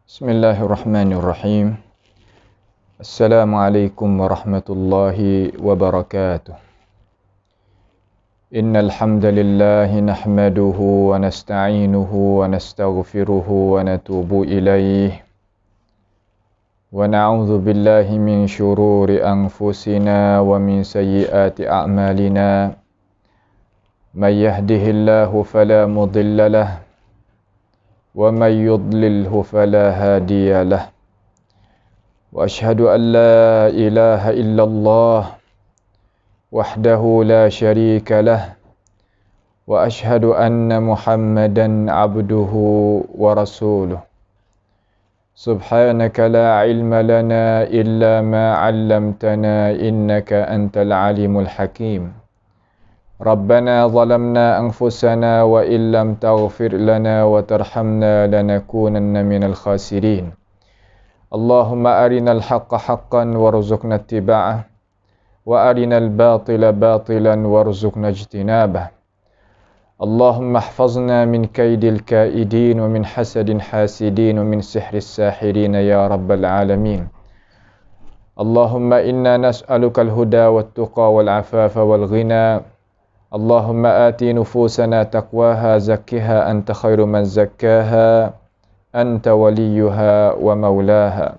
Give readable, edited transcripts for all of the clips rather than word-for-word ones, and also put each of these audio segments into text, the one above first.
Bismillahirrahmanirrahim. Assalamualaikum warahmatullahi wabarakatuh. Innal hamdalillah nahmaduhu wa nasta'inuhu wa nastaghfiruhu wa natubu ilayh. Wa na'udzu billahi min syururi anfusina wa min sayyiati a'malina. May yahdihillahu fala mudilla lahu wa may yudlilhu fala hadiya lahu. Wa ashhadu an la ilaha illallah wahdahu la syarika lah wa ashhadu anna Muhammadan abduhu wa rasuluh. Subhanaka la ilma lana illa ma 'allamtana innaka antal alimul hakim. Rabbana zalamna anfusana wa illam taghfir lana wa tarhamna lanakunanna minal khasirin. Allahumma arinal haqqa haqqan warzuqna ittiba'ah wa arinal batila batilan warzuqna ijtinabah. Allahumma ihfazna min kaidil kaidin wa min hasadin hasidin wa min sihris sahirin ya rabbal alamin. Allahumma inna nas'aluka al-huda wat-tuqa wal-afafa wal-ghina. Allahumma ati nufusana taqwaha zakkiha anta khairu man zakkaha anta waliyuha wa maulaha.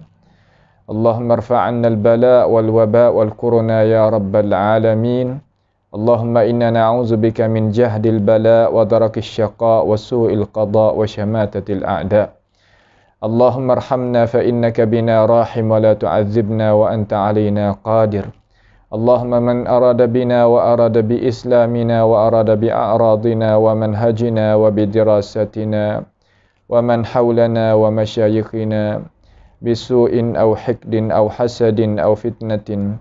Allahumma irfa'anna al-bala' wal-waba' wal-kuruna ya rabbal alamin. Allahumma inna na'udzubika min jahdil bala' wa darakis syaqa' wa su'il qada' wa syamatatil a'da'. Allahumma arhamna fa innaka bina rahim wa la tu'adzibna wa anta 'alaina qadir. Allahumma man arada bina wa arada bi islamina wa arada bi a'radina wa manhajina wa bi dirasatina wa man hawlana wa masyayikhina bisu'in aw hikdin aw hasadin aw fitnatin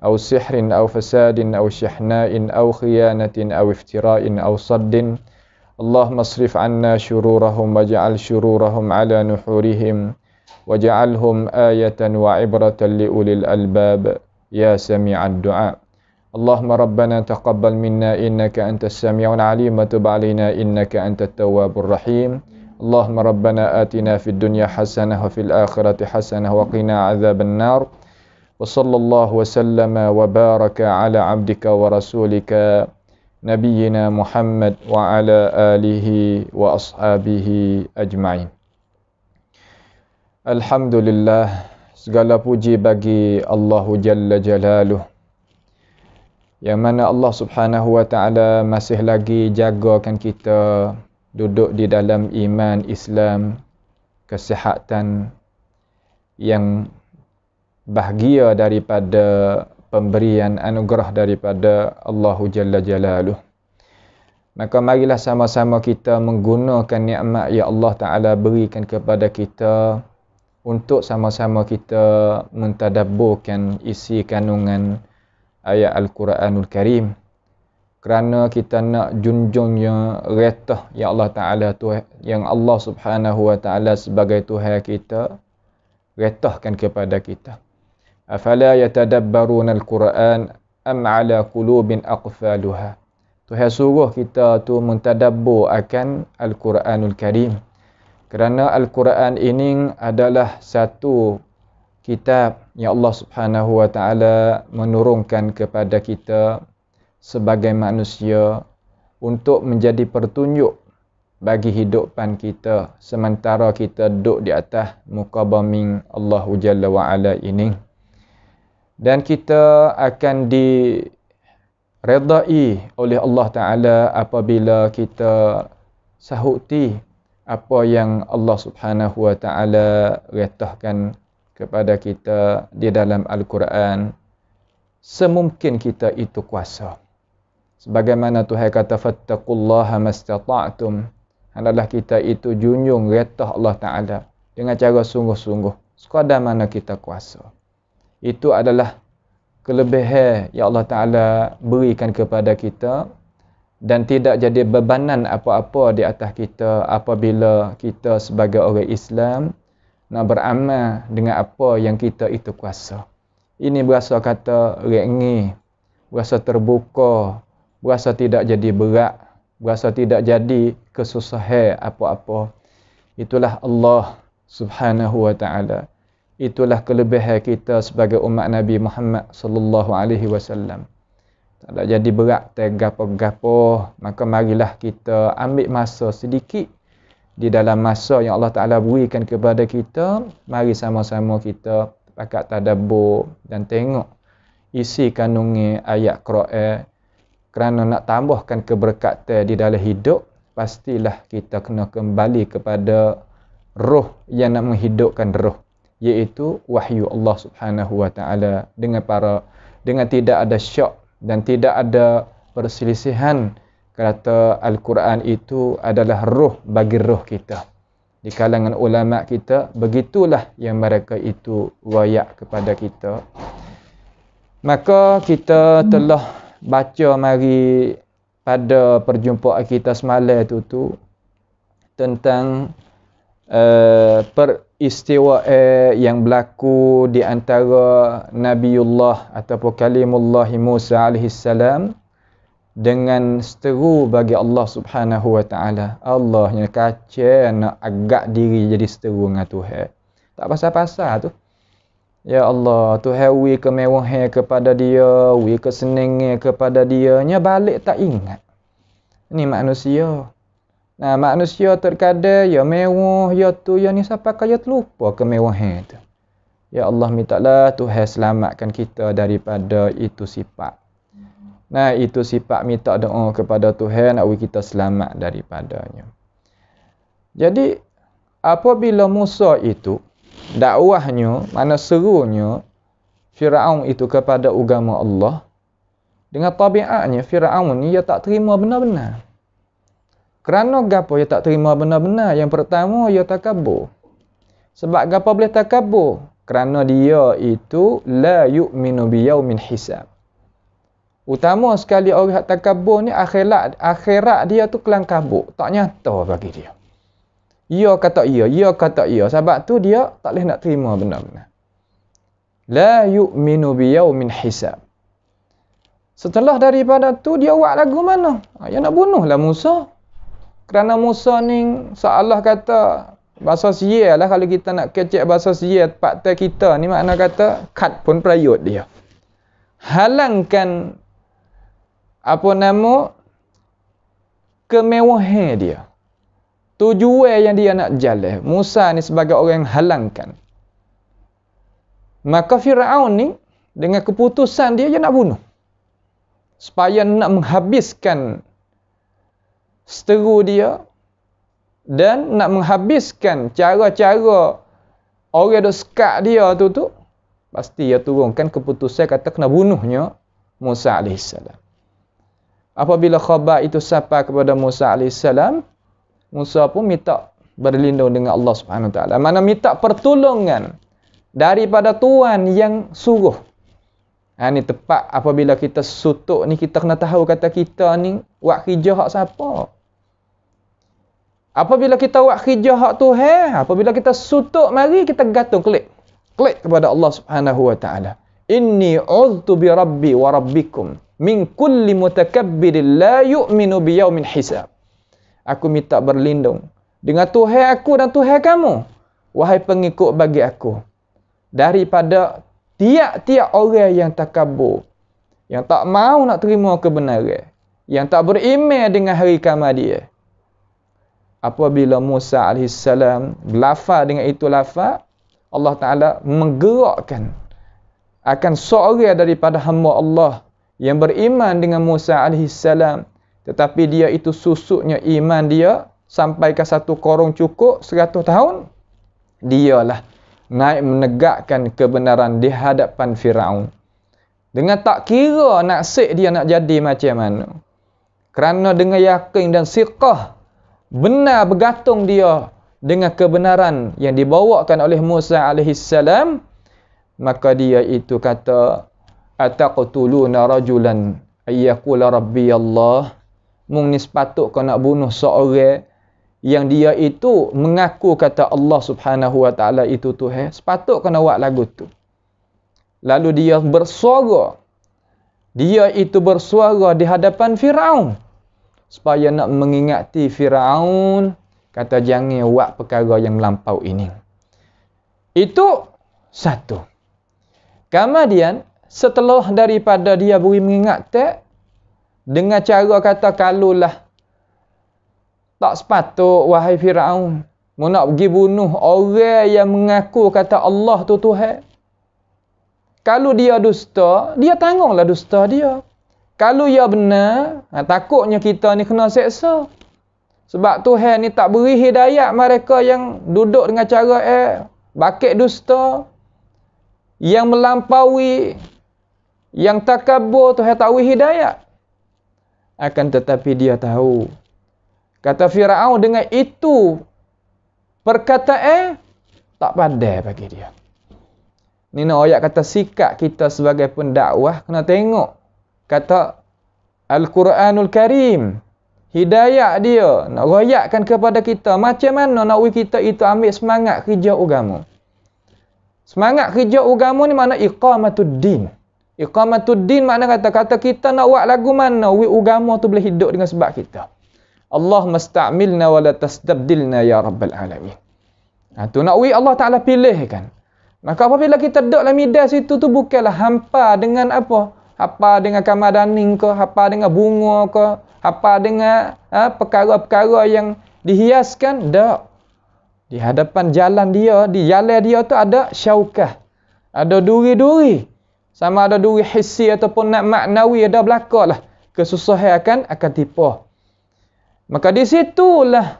aw sihrin aw fasadin aw syahna'in aw khiyanatin aw iftira'in aw saddin. Allahumma asrif 'anna syururahum waj'al syururahum 'ala nuhurihim waj'alhum ayatan wa 'ibratan li ulil albab. Ya sami'ad du'a. Allahumma rabbana taqabbal minna innaka antas sami'ul 'alim wa tub 'alaina innaka antat tawwabur rahim. Allahumma rabbana atina fid dunya hasanah wa fil akhirati hasanah wa qina 'adzaban nar. Wa sallallahu wa sallama wa baraka ala 'abdika wa rasulika nabiyyina Muhammad wa ala alihi wa ashabihi ajma'in. Alhamdulillah, segala puji bagi Allah Jalla Jalaluh, yang mana Allah Subhanahu wa ta'ala masih lagi jagakan kita duduk di dalam iman Islam, kesihatan, yang bahagia daripada pemberian anugerah daripada Allah Jalla Jalaluh. Maka marilah sama-sama kita menggunakan nikmat yang Allah Ta'ala berikan kepada kita untuk sama-sama kita mentadabburkan isi kandungan ayat Al-Quranul Karim. Kerana kita nak junjungnya retah yang Allah Ta'ala yang Allah Subhanahu wa ta'ala sebagai Tuhan kita retahkan kepada kita. Afala yatadabbaruna al-Quran am ala qulubin aqfaluha. Tuhan suruh kita tu mentadabbur akan Al-Quranul Karim. Kerana Al-Quran ini adalah satu kitab yang Allah Subhanahu wa ta'ala menurunkan kepada kita sebagai manusia untuk menjadi pertunjuk bagi hidupan kita sementara kita duduk di atas muka bumi Allah Jalla wa Ala ini. Dan kita akan diredai oleh Allah Ta'ala apabila kita sahuti apa yang Allah Subhanahu wa ta'ala retahkan kepada kita di dalam Al-Quran, semungkin kita itu kuasa. Sebagaimana Tuhan kata, fattaqullaha mastata'tum. Adalah kita itu junjung retah Allah Ta'ala dengan cara sungguh-sungguh, sekadar mana kita kuasa. Itu adalah kelebihan yang Allah Ta'ala berikan kepada kita, dan tidak jadi bebanan apa-apa di atas kita apabila kita sebagai orang Islam nak beramal dengan apa yang kita itu kuasa. Ini berasa kata ringan, berasa terbuka, berasa tidak jadi berat, berasa tidak jadi kesusahan apa-apa. Itulah Allah Subhanahu wa ta'ala. Itulah kelebihan kita sebagai umat Nabi Muhammad sallallahu alaihi wasallam. Tak ada jadi berat gapo-gapo, maka marilah kita ambil masa sedikit di dalam masa yang Allah Ta'ala berikan kepada kita. Mari sama-sama kita pakat tadabbur dan tengok isi kandungan ayat Quran. Kerana nak tambahkan keberkatan di dalam hidup, pastilah kita kena kembali kepada roh yang nak menghidupkan roh, iaitu wahyu Allah Subhanahu wa ta'ala, dengan tidak ada syak dan tidak ada perselisihan. Kata Al-Quran itu adalah roh bagi roh kita. Di kalangan ulama kita, begitulah yang mereka itu wayak kepada kita. Maka kita telah baca mari pada perjumpaan kita semalam tu tentang peristiwaan yang berlaku di antara Nabiullah ataupun Kalimullah Musa alaihissalam dengan seteru bagi Allah Subhanahu wa ta'ala. Allah yang kacau nak agak diri jadi seteru dengan Tuhan. Tak pasal-pasal tu. Ya Allah, Tuhan wi kemewahan kepada dia, wi kesenangan kepada dia, nya balik tak ingat. Ini manusia. Nah, manusia terkadang ya mewah, ya tu, ya ni, siapa kaya terlupa kemewahan tu. Ya Allah, mintalah Tuhan selamatkan kita daripada itu sifat. Nah, itu sifat, minta doa kepada Tuhan nak kita selamat daripadanya. Jadi, apabila Musa itu, dakwahnya, mana serunya Firaun itu kepada agama Allah, dengan tabiatnya Firaun ni dia tak terima benar-benar. Kerana gapo dia tak terima benar-benar? Yang pertama, dia takabur. Sebab gapo boleh takabur? Kerana dia itu la yu'minu biyaumin hisab. Utama sekali orang yang takabur ni, akhirat dia tu kelang kabut, tak nyata bagi dia. Ya kata iya, ya kata iya. Sebab tu dia tak boleh nak terima benar-benar. La yu'minu biyaumin hisab. Setelah daripada tu, dia buat lagu mana? Dia nak bunuhlah Musa. Kerana Musa ni, seolah kata, bahasa siya lah, kalau kita nak kecek bahasa siya, pakta kita ni makna kata, kat pun perayut dia. Halangkan, kemewahan dia. Tujuan yang dia nak jalan. Musa ni sebagai orang yang halangkan. Maka Firaun ni, dengan keputusan dia nak bunuh. Supaya nak menghabiskan seteru dia dan nak menghabiskan cara-cara orang yang sekat dia tu, pasti dia turunkan keputusan kata kena bunuhnya Musa AS. Apabila khabar itu sampai kepada Musa AS, Musa pun minta berlindung dengan Allah Subhanahu Wa Taala. Mana minta pertolongan daripada Tuhan yang suruh. Ini tepat apabila kita sutuk ni, kita kena tahu kata kita ni buat kerja hak siapa. Apabila kita buat kerja hak Tuhan, apabila kita sutuk, mari kita gantung klik kepada Allah Subhanahu Wa Taala. Inni uztu bi rabbi wa rabbikum min kulli mutakabbirin la yu'minu bi yaumin hisab. Aku minta berlindung dengan Tuhan aku dan Tuhan kamu, wahai pengikut bagi aku, daripada tiap-tiap orang yang takabur, yang tak mau nak terima kebenaran, yang tak beriman dengan hari kiamat dia. Apabila Musa AS berlafaz dengan itu lafaz, Allah Ta'ala menggerakkan akan seorang daripada hamba Allah yang beriman dengan Musa AS, tetapi dia itu susuknya iman dia sampai ke satu korong cukup 100 tahun, dialah naik menegakkan kebenaran di hadapan Firaun. Dengan tak kira nasib dia nak jadi macam mana. Kerana dengan yakin dan siqah, benar bergantung dia dengan kebenaran yang dibawakan oleh Musa AS, maka dia itu kata, ataqtuluna rajulan ayyakula rabbi Allah. Mung ni sepatut kau nak bunuh seorang yang dia itu mengaku kata Allah Subhanahu Wa Taala itu Tuhan. Sepatut kau nak buat lagu tu. Lalu dia bersuara. Dia itu bersuara di hadapan Firaun supaya nak mengingati Firaun, kata jangan buat perkara yang melampau ini. Itu satu. Kemudian setelah daripada dia beri mengingat dengan cara kata kalulah tak sepatut wahai Firaun mu nak pergi bunuh orang yang mengaku kata Allah tu Tuhan. Kalau dia dusta, dia tanggunglah dusta dia. Kalau dia benar, takutnya kita ni kena seksa. Sebab Tuhan ni tak beri hidayat mereka yang duduk dengan cara bakit dusta, yang melampaui, yang takabur, Tuhan tak beri hidayat. Akan tetapi dia tahu. Kata Firaun dengan itu perkataan tak pandai bagi dia. Ni nak ayat kata sikap kita sebagai pendakwah kena tengok. Kata Al-Quranul Karim. Hidayah dia nak royakkan kepada kita. Macam mana nak kita itu ambil semangat kerja agama. Semangat kerja agama ni makna iqamatuddin. Iqamatuddin makna kata kita nak buat lagu mana agama tu boleh hidup dengan sebab kita. Allah musta'milna wa la tastabdilna ya Rabbal Alamin. Tu nak Allah Ta'ala pilih kan. Maka apabila kita duduk dalam midas itu tu bukanlah hampa dengan apa? Hampa dengan kamar daning ke, hampa dengan bunga ke, hampa dengan perkara-perkara yang dihiaskan. Tak. Di hadapan jalan dia, di jalan dia tu ada syaukah. Ada duri-duri. Sama ada duri hissi ataupun nak maknawi ada belakalah. Kesusahan akan tipu. Maka di situlah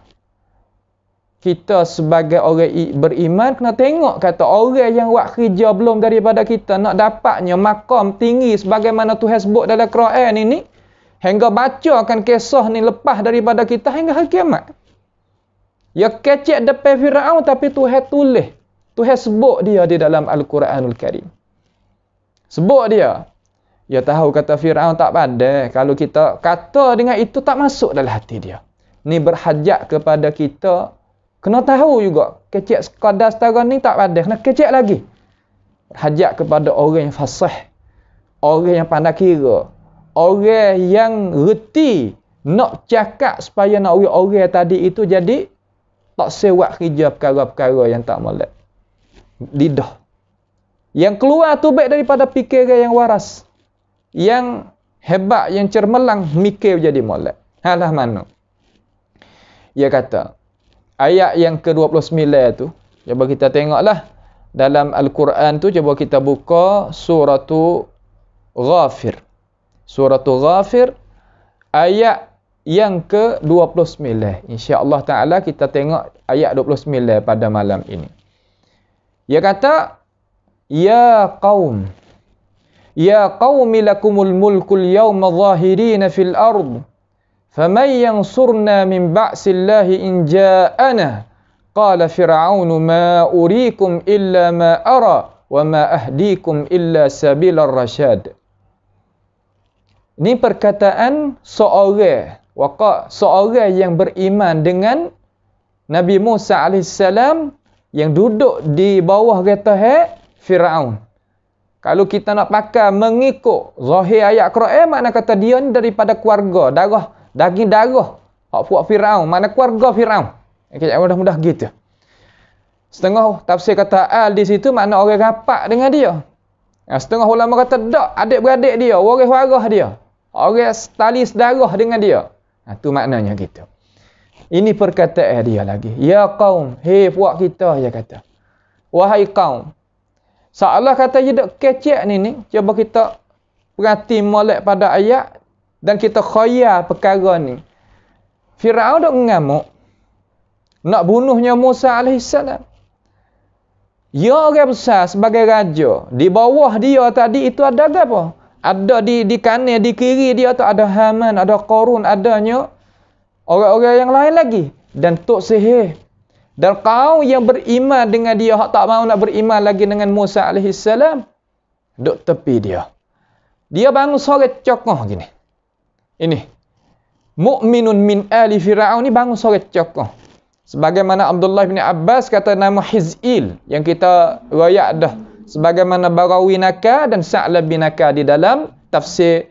kita sebagai orang beriman kena tengok kata orang yang buat kerja belum daripada kita nak dapatnya makam tinggi sebagaimana Tuhan sebut dalam Quran ini hingga bacakan kisah ni lepas daripada kita hingga hari kiamat. Ya kecek depan Firaun tapi Tuhan tulis. Tuhan sebut dia di dalam Al-Quranul Karim. Sebut dia. Dia tahu kata Firaun tak pandai. Kalau kita kata dengan itu tak masuk dalam hati dia. Ni berhajat kepada kita. Kena tahu juga. Kecek sekadar setara ni tak pandai. Kena kecek lagi. Berhajat kepada orang yang fasih. Orang yang pandai kira. Orang yang reti. Nak cakap supaya nak orang tadi itu jadi tak sewak kerja perkara-perkara yang tak molek. Lidah. Yang keluar tu baik daripada fikiran yang waras. Yang hebat, yang cermelang, mikir jadi molek. Halah mana? Dia kata, ayat yang ke-29 tu, cuba kita tengoklah. Dalam Al-Quran tu, cuba kita buka Suratul Ghafir. Suratul Ghafir, ayat yang ke-29. InsyaAllah Ta'ala kita tengok ayat 29 pada malam ini. Dia kata, Ya qaumi lakumul mulkul yawma zahirina fil ard. Faman yansurna min ba'sillahi in ja'ana. Qala Fir'aunu ma urikum illa ma ara. Wa ma ahdikum illa sabilar rasyad. Ini perkataan seorang yang beriman dengan Nabi Musa AS yang duduk di bawah kereta Firaun. Kalau kita nak pakai mengikut zahir ayat Quran, makna kata dia ni daripada keluarga, daging darah hak puak Firaun, mana keluarga Firaun. Okey, mudah-mudah gitu. Setengah tafsir kata al di situ makna orang rapat dengan dia. Setengah ulama kata tak, adik-beradik dia, waris-waris dia. Orang tali sedarah dengan dia. Tu maknanya gitu. Ini perkataan dia lagi. Ya qaum, hei puak kita, dia kata. Wahai kaum. Seolah kata dia duk kecek ni, cuba kita perhati molek pada ayat dan kita khayal perkara ni. Firaun duk mengamuk nak bunuhnya Musa AS. Dia orang besar sebagai raja. Di bawah dia tadi itu ada apa? Ada di kanan, di kiri dia tu ada Haman, ada Qarun, adanya orang-orang yang lain lagi. Dan Tok Sihir. Dan kaum yang beriman dengan dia, hak tak mahu nak beriman lagi dengan Musa AS, duk tepi dia. Dia bangun sore cokoh gini. Ini. Mu'minun min ali Fir'aun ni bangun sore cokoh. Sebagaimana Abdullah bin Abbas kata nama Hiz'il. Yang kita rayak dah. Sebagaimana Barawi Naka dan Sa'lab bin Naka di dalam tafsir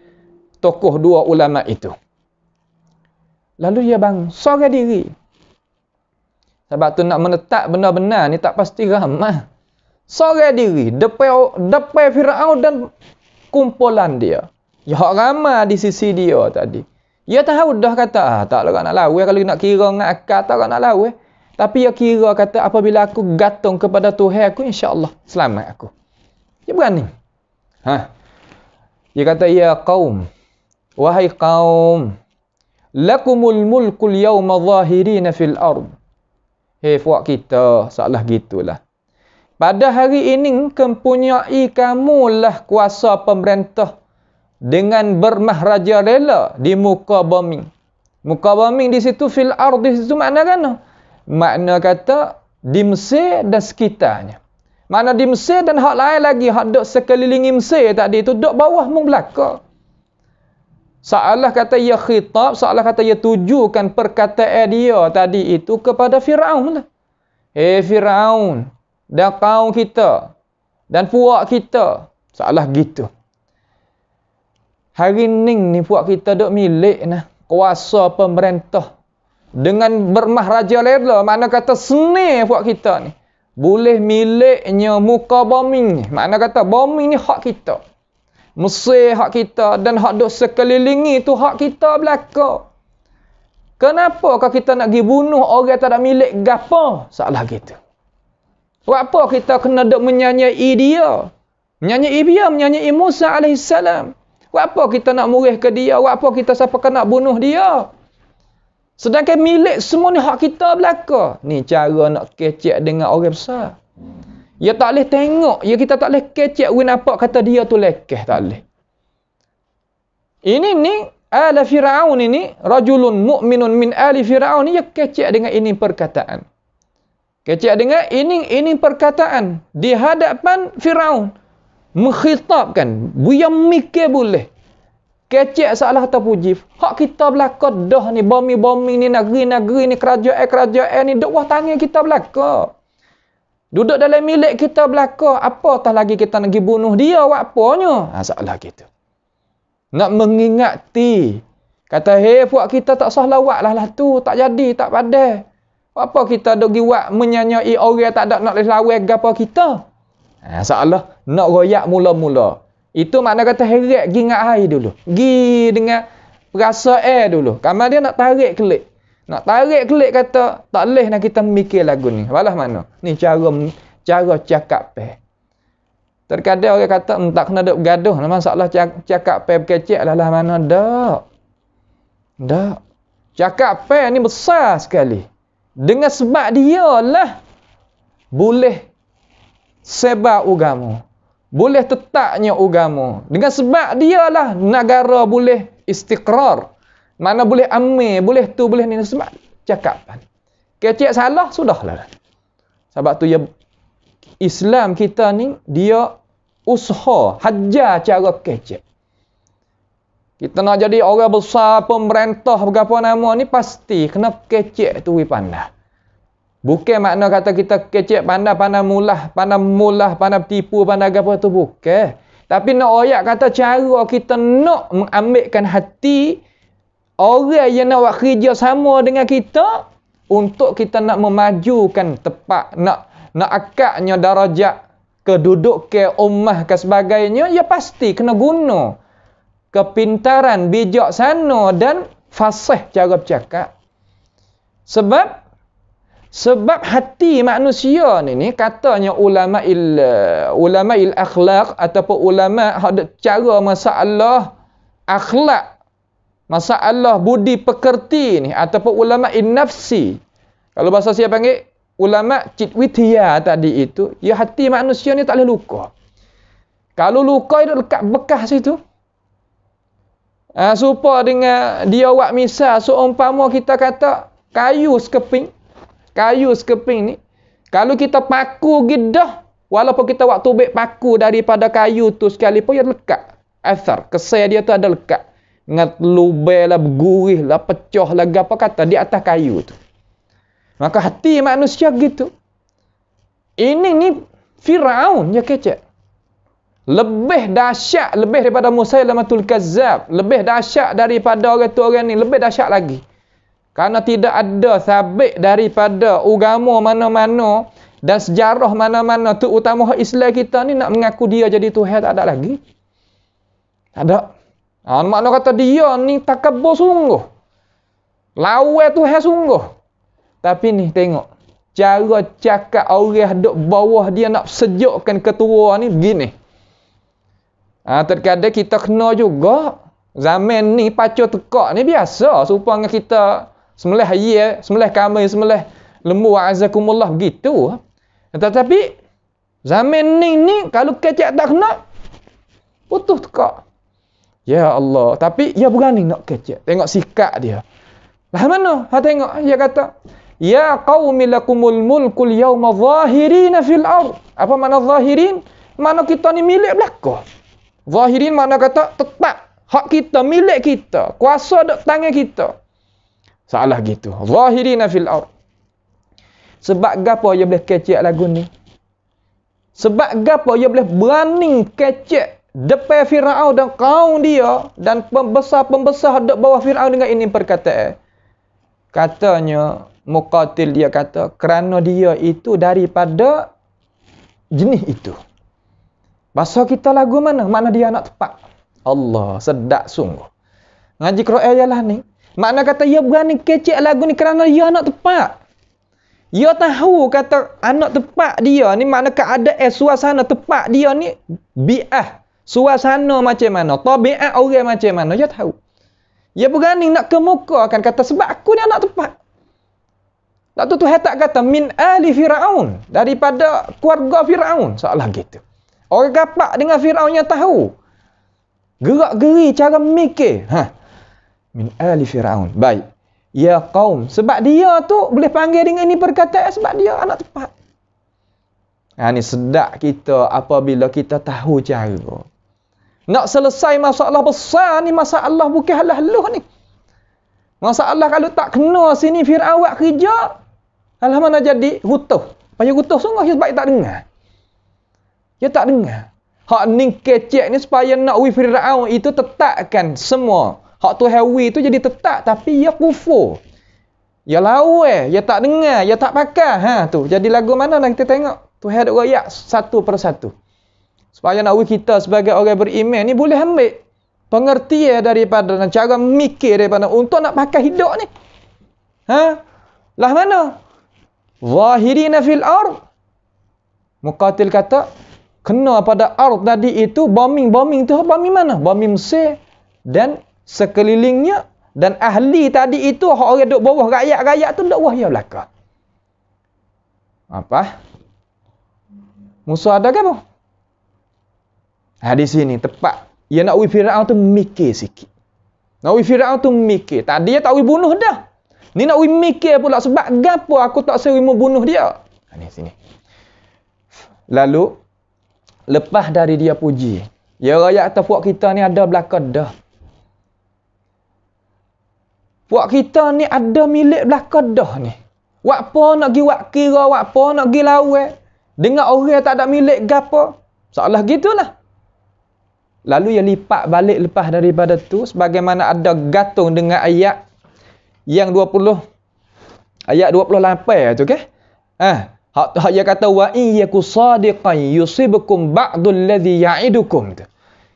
tokoh dua ulama itu. Lalu dia bangun sore diri. Sebab tu nak menetap benar-benar ni tak pasti ramah. Seorang diri depan Firaun dan kumpulan dia. Ya hak ramai di sisi dia tadi. Dia tahu dah kata, tak nak lawan kalau nak kira dengan akal tak nak lawan. Tapi dia kira kata apabila aku gantung kepada Tuhan aku, insya-Allah selamat aku. Dia berani. Dia kata, ya qaum, wahai kaum, lakumul mulkul yawma zahirina fil ard. Fuak kita seolah gitulah. Pada hari ini mempunyai kamulah kuasa pemerintah dengan bermahraja rela di muka bumi. Muka bumi di situ fil ard, di situ makna kan? Makna kata di Mesir dan sekitarnya. Makna di Mesir dan hak lain lagi, hak duk sekelilingi Mesir tadi itu duk bawah mung belaka. Seolah kata ia khitab, seolah kata ia tujukan perkataan dia tadi itu kepada Firaun lah. Firaun dan kaum kita dan puak kita, seolah gitu. Hari ni puak kita duk milik nah kuasa pemerintah dengan bermahraja rela, makna kata seni puak kita ni boleh miliknya muka bumi ni. Makna kata bumi ni hak kita. Mesir hak kita dan hak duk sekelilingi tu hak kita belaka. Kenapa kalau kita nak pergi bunuh orang tak ada milik gapo? Salah gitu. Buat apa kita kena duk menyanyi dia? Menyanyi Musa alaihissalam. Buat apa kita nak murih ke dia? Buat apa kita siapa kena bunuh dia? Sedangkan milik semua ni hak kita belaka. Ni cara nak kecek dengan orang besar. Ya tak boleh tengok. Ya kita tak boleh kecek win apa kata dia tu lekeh. Tak boleh. Ini ni ala Firaun ini. Rajulun mu'minun min ali Firaun ni. Ya kecek dengan ini perkataan. Kecek dengan ini perkataan. Di hadapan Firaun. Mengkhitabkan. Buya mikir boleh. Kecek salah atau puji. Hak kita belaka dah ni. Bumi-bumi ni, negeri-negeri ni, kerajaan-kerajaan ni. Duk wah tangan kita belaka. Duduk dalam milik kita belaka. Apatah lagi kita nak pergi bunuh dia. Apanya? Salah gitu. Nak mengingati. Kata, puak kita tak sah lawak lah tu. Tak jadi, tak padai. Apa kita duk pergi buat menyanyai orang tak ada nak lawan gapa kita? Salah. Nak royak mula-mula. Itu makna kata heret pergi ngat air dulu. Pergi dengan perasaan dulu. Kamar dia nak tarik kelik. Nak tarik kelik kata tak boleh nak kita mikir lagu ni. Walah mana? Ni cara cakap pe. Terkadang orang kata tak kena duk bergaduh. Masalah cakap pe berkecek lah mana dak. Dak. Cakap pe ni besar sekali. Dengan sebab dia lah boleh sebar agama. Boleh tetapnya agama. Dengan sebab dia lah negara boleh istiqrar. Mana boleh amir, boleh tu, boleh ni. Sebab cakapan. Kecek salah, sudahlah. Sebab tu ya Islam kita ni, dia usaha, hajar cara kecek. Kita nak jadi orang besar, pemerintah, berapa nama ni, pasti kena kecek tu pandai. Bukan makna kata kita kecek pandai mulah, pandai tipu, pandai apa tu. Bukan. Tapi nak ayat kata cara kita nak mengambilkan hati orang yang nak buat kerja sama dengan kita untuk kita nak memajukan tepat, nak akaknya darajat kedudukan ummah ke sebagainya, ya pasti kena guna kepintaran, bijaksana dan fasih cara bercakap. Sebab hati manusia ni katanya ulama il akhlak ataupun ulama cara masalah akhlak, masalah budi pekerti ni ataupun ulama in nafsi. Kalau bahasa saya panggil ulama citwitya tadi itu, ya hati manusia ni tak boleh luka. Kalau luka itu lekat bekas situ. Supaya dengan dia buat misal seumpama kita kata kayu sekeping ni, kalau kita paku gidah, walaupun kita buat tubik paku daripada kayu tu sekalipun, dia lekat. Asar, kesai dia tu ada lekat. Dengan lubai lah, bergurih lah, pecah lah, apa kata, di atas kayu tu. Maka hati manusia gitu. Ini ni Firaun je kecek. Lebih dahsyat, lebih daripada Musailamatul Kazzab. Lebih dahsyat daripada orang ni, lebih dahsyat lagi. Karena tidak ada sabit daripada agama mana-mana Dan sejarah mana-mana tu utama Islam kita ni nak mengaku dia jadi Tuhan tak ada lagi. Tak ada. Makna kata dia ni takabur sungguh. Lawa Tuhan sungguh. Tapi ni tengok. Cara cakap orang duduk bawah dia nak sejukkan ketua ni begini. Terkadang kita kena juga. Zaman ni pacu tekak ni biasa. Supaya kita sembelih ayah, sembelih kami, sembelih lembu azakumullah begitu. Tetapi zaman ni kalau kecek tak kena, putus tekak. Ya Allah. Tapi dia berani nak kecek. Tengok sikap dia. Lah mana? Tengok. Dia kata, ya qaumi lakumul mulkul yawma zahirina fil ard. Apa makna zahirin? Mana kita ni milik belaka. Zahirin makna kata tetap. Hak kita, milik kita. Kuasa duk tangan kita. Salah gitu. Zahirina fil ard. Sebab gapo dia boleh kecek lagu ni? Sebab gapo dia boleh berani kecek depan Firaun dan kaum dia dan pembesar-pembesar duk bawah Firaun dengan ini perkataan. Katanya Muqatil dia kata kerana dia itu daripada jenis itu. Bahasa kita lagu mana? Mana dia nak tepat. Allah, sedap sungguh. Ngaji Quran ialah ni. Makna kata dia berani kecek lagu ni kerana dia nak tepat. Dia tahu kata anak tepat dia ni makna keadaan suasana tepat dia ni bi'ah. Suasana macam mana, tabiat orang macam mana, dia tahu. Dia berani nak kemukakan kata sebab aku ni anak tepat. Tak tu Tuhan tak kata min ali Firaun, daripada keluarga Firaun, seolah gitu. Orang kapak dengan Firaun yang tahu. Gerak-geri cara mikir. Min ali Firaun. Baik. Ya kaum, sebab dia tu boleh panggil dengan ini perkataan sebab dia anak tepat. Ni sedap kita apabila kita tahu cara. Nak selesai masalah besar ni, masalah bukan halah-haluh ni. Masalah kalau tak kena sini Firaun buat kerja, alah mana jadi rutuh. Payah rutuh sungguh sebab dia tak dengar. Dia tak dengar. Hak ni kecek ni supaya nak Firaun itu tetapkan semua. Hak tu Hawi tu jadi tetap tapi dia kufur. Dia lawa, dia tak dengar, dia tak pakai. Tu. Jadi lagu mana nak kita tengok? Tuhan ada royak satu persatu. Supaya nak kita sebagai orang beriman ni boleh ambil pengertian daripada cara mikir daripada untuk nak pakai hidup ni. Lah mana? Zahirina fil ard. Muqatil kata kena pada ard tadi itu bombing tu bombing mana? Bombing Mesir dan sekelilingnya dan ahli tadi itu orang duduk bawah rakyat-rakyat tu duduk wahya belaka. Apa? Musa ada ke apa? Di sini tepat. Dia nak Firaun tu mikir sikit. Nak Firaun tu mikir. Tadi dia tak bunuh dah. Ni nak mikir pula sebab gapo aku tak seru mau bunuh dia. Ni sini. Lalu lepas dari dia puji. Ya rakyat kata puak kita ni ada belaka dah. Puak kita ni ada milik belaka dah ni. Wak apa nak pergi wak kira, wak apa nak pergi lawak. Dengar orang tak ada milik gapo. Seolah gitulah. Lalu ia lipat balik lepas daripada tu sebagaimana ada gantung dengan ayat yang 20 ayat 28 tu ke? Hak dia kata wa in yaku sadiqan yusibukum ba'dul ladzi ya'idukum tu.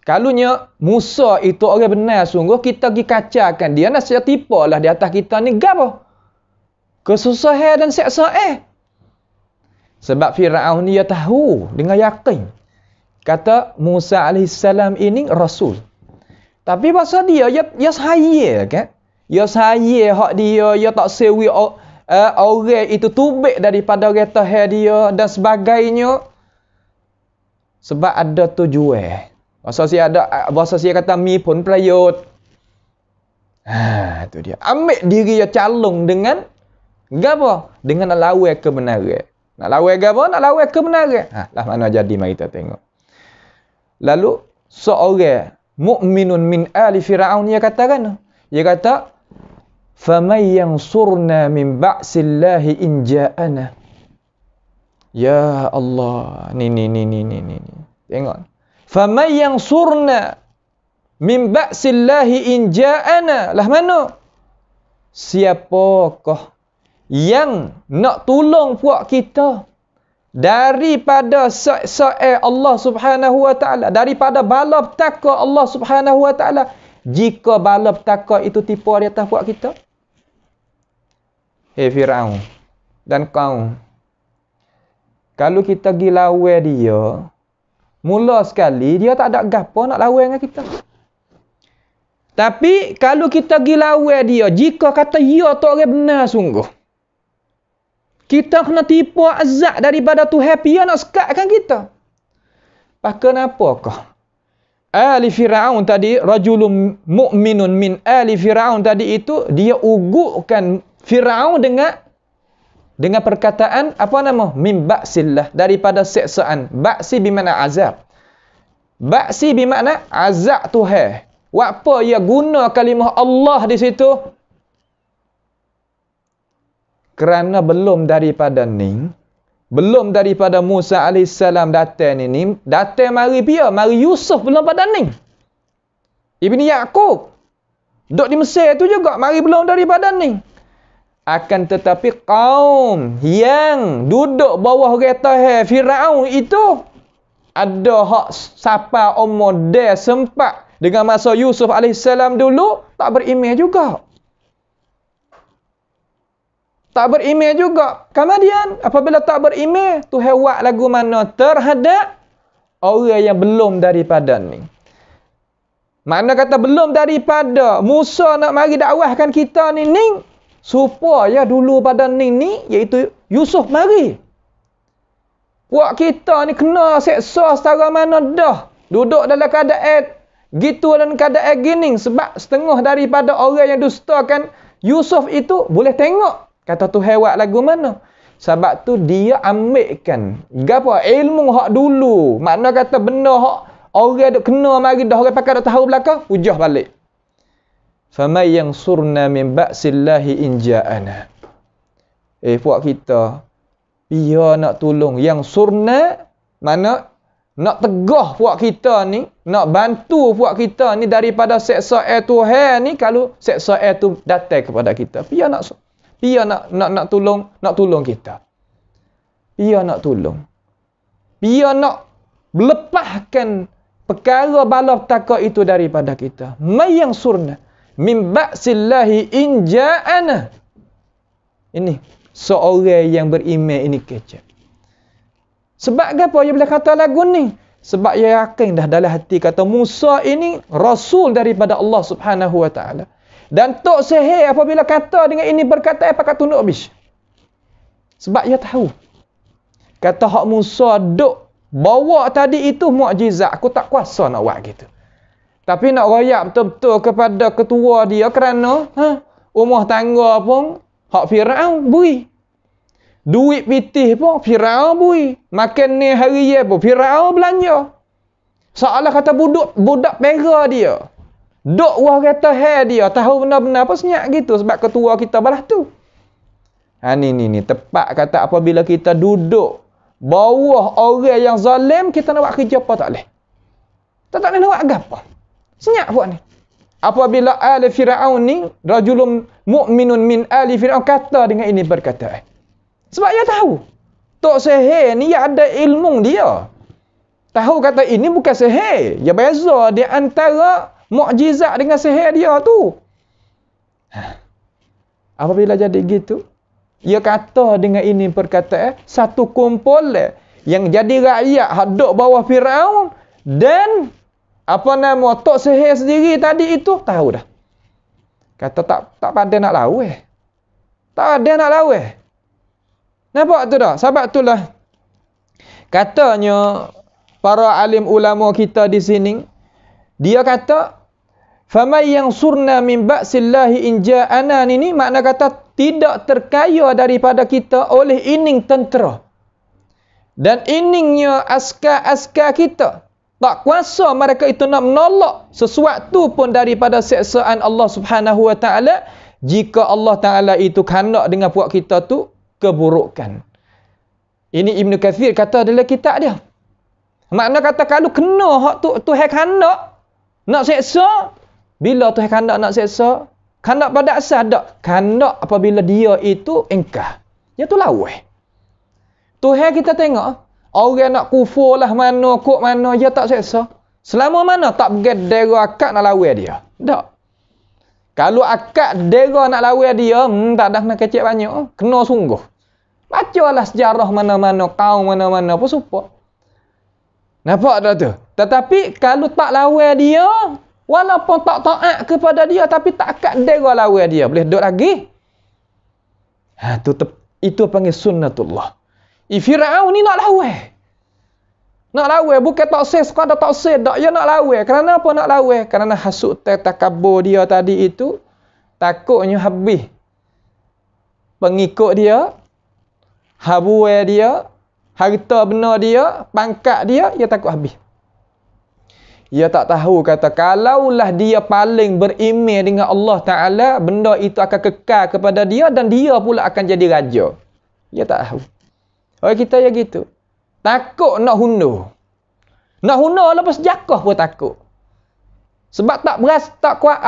Kalunya Musa itu orang benar sungguh kita pergi kacakan dia nak saya tipalah di atas kita ni gapo? Kesusahan dan seksa Sebab Firaun dia tahu dengan yakin. Kata Musa alaihissalam ini rasul. Tapi pasal dia saya kan? Dia saya hak dia tak sewi orang itu tubik daripada orang Tuhan dia dan sebagainya. Sebab ada tujuan. Bahasa saya kata mi pun prayot. Tu dia. Ambil diri dia calung dengan gapo? Dengan nak lawan kebenaran. Nak lawan gapo? Nak lawan kebenaran. Lah mana jadi mari kita tengok. Lalu seorang mukminun min ali Firaun dia katakan. Dia kata faman yansurna min ba'sillahi in ja'ana. Ya Allah, ni. Tengok. Faman yansurna min ba'sillahi in ja'ana. Lah mana? Siapakah yang nak tolong puak kita daripada seksa Allah Subhanahu wa taala, daripada bala petaka Allah Subhanahu wa taala, jika bala petaka itu tipu di atas buat kita. Firaun dan kaum, kalau kita pergi lawan dia, mula sekali dia tak ada gapo nak lawan dengan kita. Tapi kalau kita pergi lawan dia, jika kata ya tu orang benar sungguh, kita kena tipu azab daripada Tuhan, dia nak sekatkan kita. Pak kenapakah Ali Firaun tadi, rajulun mu'minun min Ali Firaun tadi itu, dia ugukkan Firaun dengan perkataan apa nama? Min ba'sillah, daripada seksaan. Ba'si bermakna azab. Ba'si bermakna azab Tuhan. Apa ia guna kalimah Allah di situ? Kerana belum daripada Musa AS datang ni, datang mari Yusuf belum pada ni. Ibni Yaqub duduk di Mesir tu juga, mari belum daripada ni. Akan tetapi kaum yang duduk bawah kereta Firaun itu, ada hak siapa umur dia sempat dengan masa Yusuf AS dulu, tak beriman juga. Tak beriman juga. Kemudian apabila tak beriman, Tuhan buat lagu mana terhadap orang yang belum daripada ni. Makna kata belum daripada Musa nak mari dakwahkan kita ni, supaya dulu pada ni iaitu Yusuf mari. Puak kita ni kena seksa setara mana dah. Duduk dalam keadaan gitu dan keadaan gini. Sebab setengah daripada orang yang dustakan Yusuf itu boleh tengok. Kata Tuhan buat lagu mana. Sebab tu dia ambilkan apa ilmu hak dulu. Makna kata benda hak orang duk kena mari dah, orang pakai dah tahu belakang, hujah balik. Famay yansurna min ba'sillahi in ja'ana. Puak kita, dia nak tolong. Yang surna, mana nak tegah puak kita ni, nak bantu puak kita ni daripada seksa Tuhan ni, kalau seksa tu datang kepada kita. Dia nak tolong kita. Dia nak tolong. Dia nak melepaskan perkara bala petaka itu daripada kita. May yansurna min ba'sillahi in ja'ana. Ini seorang yang beriman ini kecil. Sebab apa dia boleh kata lagu ni? Sebab dia yakin dah dalam hati kata Musa ini rasul daripada Allah Subhanahu wa taala. Dan tok sihir apabila kata dengan ini berkata pakat tunduk habis. Sebab dia tahu kata hak Musa duk bawa tadi itu mukjizat, aku tak kuasa nak buat gitu. Tapi nak royak betul-betul kepada ketua dia kerana rumah tangga pun hak Firaun bui. Duit pitih pun Firaun bui. Makan ni hari ye pun Firaun belanja. Seolah kata budak pera dia. Duk wah kata dia tahu benar-benar apa senyap gitu sebab ketua kita balas tu. Ni tepat kata apabila kita duduk bawah orang yang zalim, kita nak buat kerja apa tak boleh. Tak boleh nak buat apa. Senyap buat ni. Apabila Ali Firaun ni, rajulun mu'minun min Ali Firaun, kata dengan ini berkata. Sebab dia tahu. Tok sihir ni ada ilmu dia. Tahu kata ini bukan sihir. Dia beza di antara mukjizat dengan sihir dia tu. Apabila jadi gitu, dia kata dengan ini berkata, satu kumpulan yang jadi rakyat haduk bawah Firaun dan apa nama tok sihir sendiri tadi itu tahu dah. Kata tak pandai nak lawan. Tak ada nak lawan. Nampak tu dah? Sebab itulah katanya para alim ulama kita di sini, dia kata famay yansurna min ba'sillahi in ja'ana, ini makna kata tidak terkaya daripada kita oleh ining tentera dan iningnya askar-askar kita. Tak kuasa mereka itu nak menolak sesuatu pun daripada seksaan Allah Subhanahu wa taala jika Allah Taala itu khanak dengan puak kita tu keburukan. Ini Ibn Kathir kata dalam kitab dia. Makna kata kalau kena hak tu Tuhan khanak nak seksa, bila Tuhan khanak nak seksa, khanak pada asal tak. Khanak apabila dia itu engkah. Dia tu lawan. Tuhan kita tengok. Orang nak kufur lah mana, kok mana, dia tak seksa. Selama mana tak bergedera akak nak lawan dia. Tak. Kalau akak dera nak lawan dia, tak dah nak kecek banyak. Kena sungguh. Bacalah sejarah mana-mana, kaum mana-mana pun support. Nampak tak tu? Tetapi kalau tak lawan dia, walaupun tak taat kepada dia, tapi tak akak dera lawan dia, boleh duduk lagi. Itu panggil sunnatullah. Fir'aun ni nak lawan. Nak lawan, bukan tak sah, sekadar tak sah. Tak, dia nak lawan. Kerana apa nak lawan? Kerana hasut takabur dia tadi itu, takutnya habis pengikut dia, habuai dia, harta benda dia, pangkat dia takut habis. Dia tak tahu kata, kalaulah dia paling beriman dengan Allah Ta'ala, benda itu akan kekal kepada dia dan dia pula akan jadi raja. Dia tak tahu. Orang kita ya gitu. Takut nak hundur. Nak hundur lepas jakah pun takut. Sebab tak beras, tak kuat,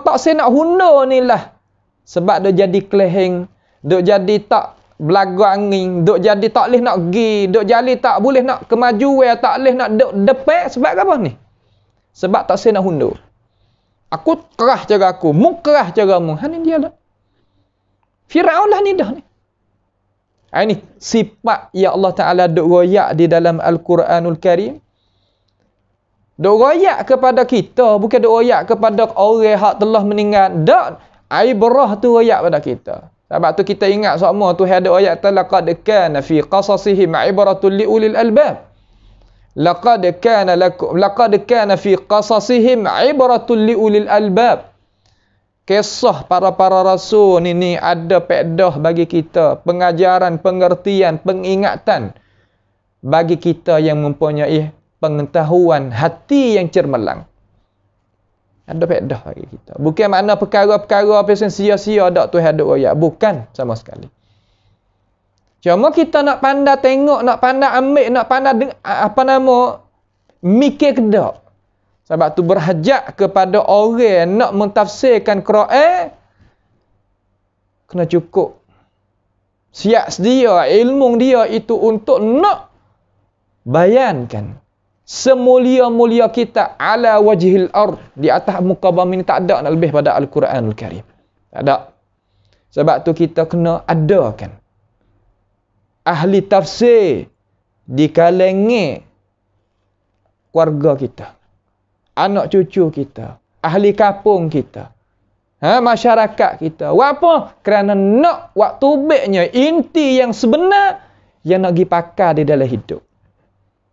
tak saya nak hundur ni lah. Sebab dia jadi keleheng, dia jadi tak belaga angin, dia jadi tak boleh nak pergi, dia jadi tak boleh nak kemajuan, tak boleh nak depan. Sebab apa ni? Sebab tak saya nak hundur. Aku kerah cara aku, mu kerah cara mu. Ni dia lah. Fir'aun lah ni dah ni. Ini sifat yang Allah Ta'ala duk royak di dalam Al-Quranul Karim. Duk royak kepada kita, bukan duk royak kepada orang yang telah meninggal. Tak, ibrah tu royak pada kita. Sebab tu kita ingat semua tu ada ayat laqad kana fi qasasihim ibratul liulil albab. Laqad kana fi qasasihim ibratul liulil albab. Kisah para rasul ini ada pedah bagi kita, pengajaran, pengertian, pengingatan bagi kita yang mempunyai pengetahuan hati yang cermelang. Ada pedah bagi kita. Bukan makna perkara-perkara apa sia-sia dak tu hadap ayat, bukan sama sekali. Cuma kita nak pandai tengok, nak pandai ambil, nak pandai mikir ke dak. Sebab tu berhajat kepada orang nak mentafsirkan Quran, kena cukup siap sedia ilmu dia itu untuk nak bayankan semulia-mulia kita ala wajhil ard, di atas muka bumi ni. Tak ada nak lebih pada Al-Quranul Karim. Tak ada. Sebab tu kita kena adakan ahli tafsir di kalangan keluarga kita, anak cucu kita, ahli kampung kita, masyarakat kita. Apa? Kerana nak waktu baiknya inti yang sebenar yang nak pergi pakar di dalam hidup.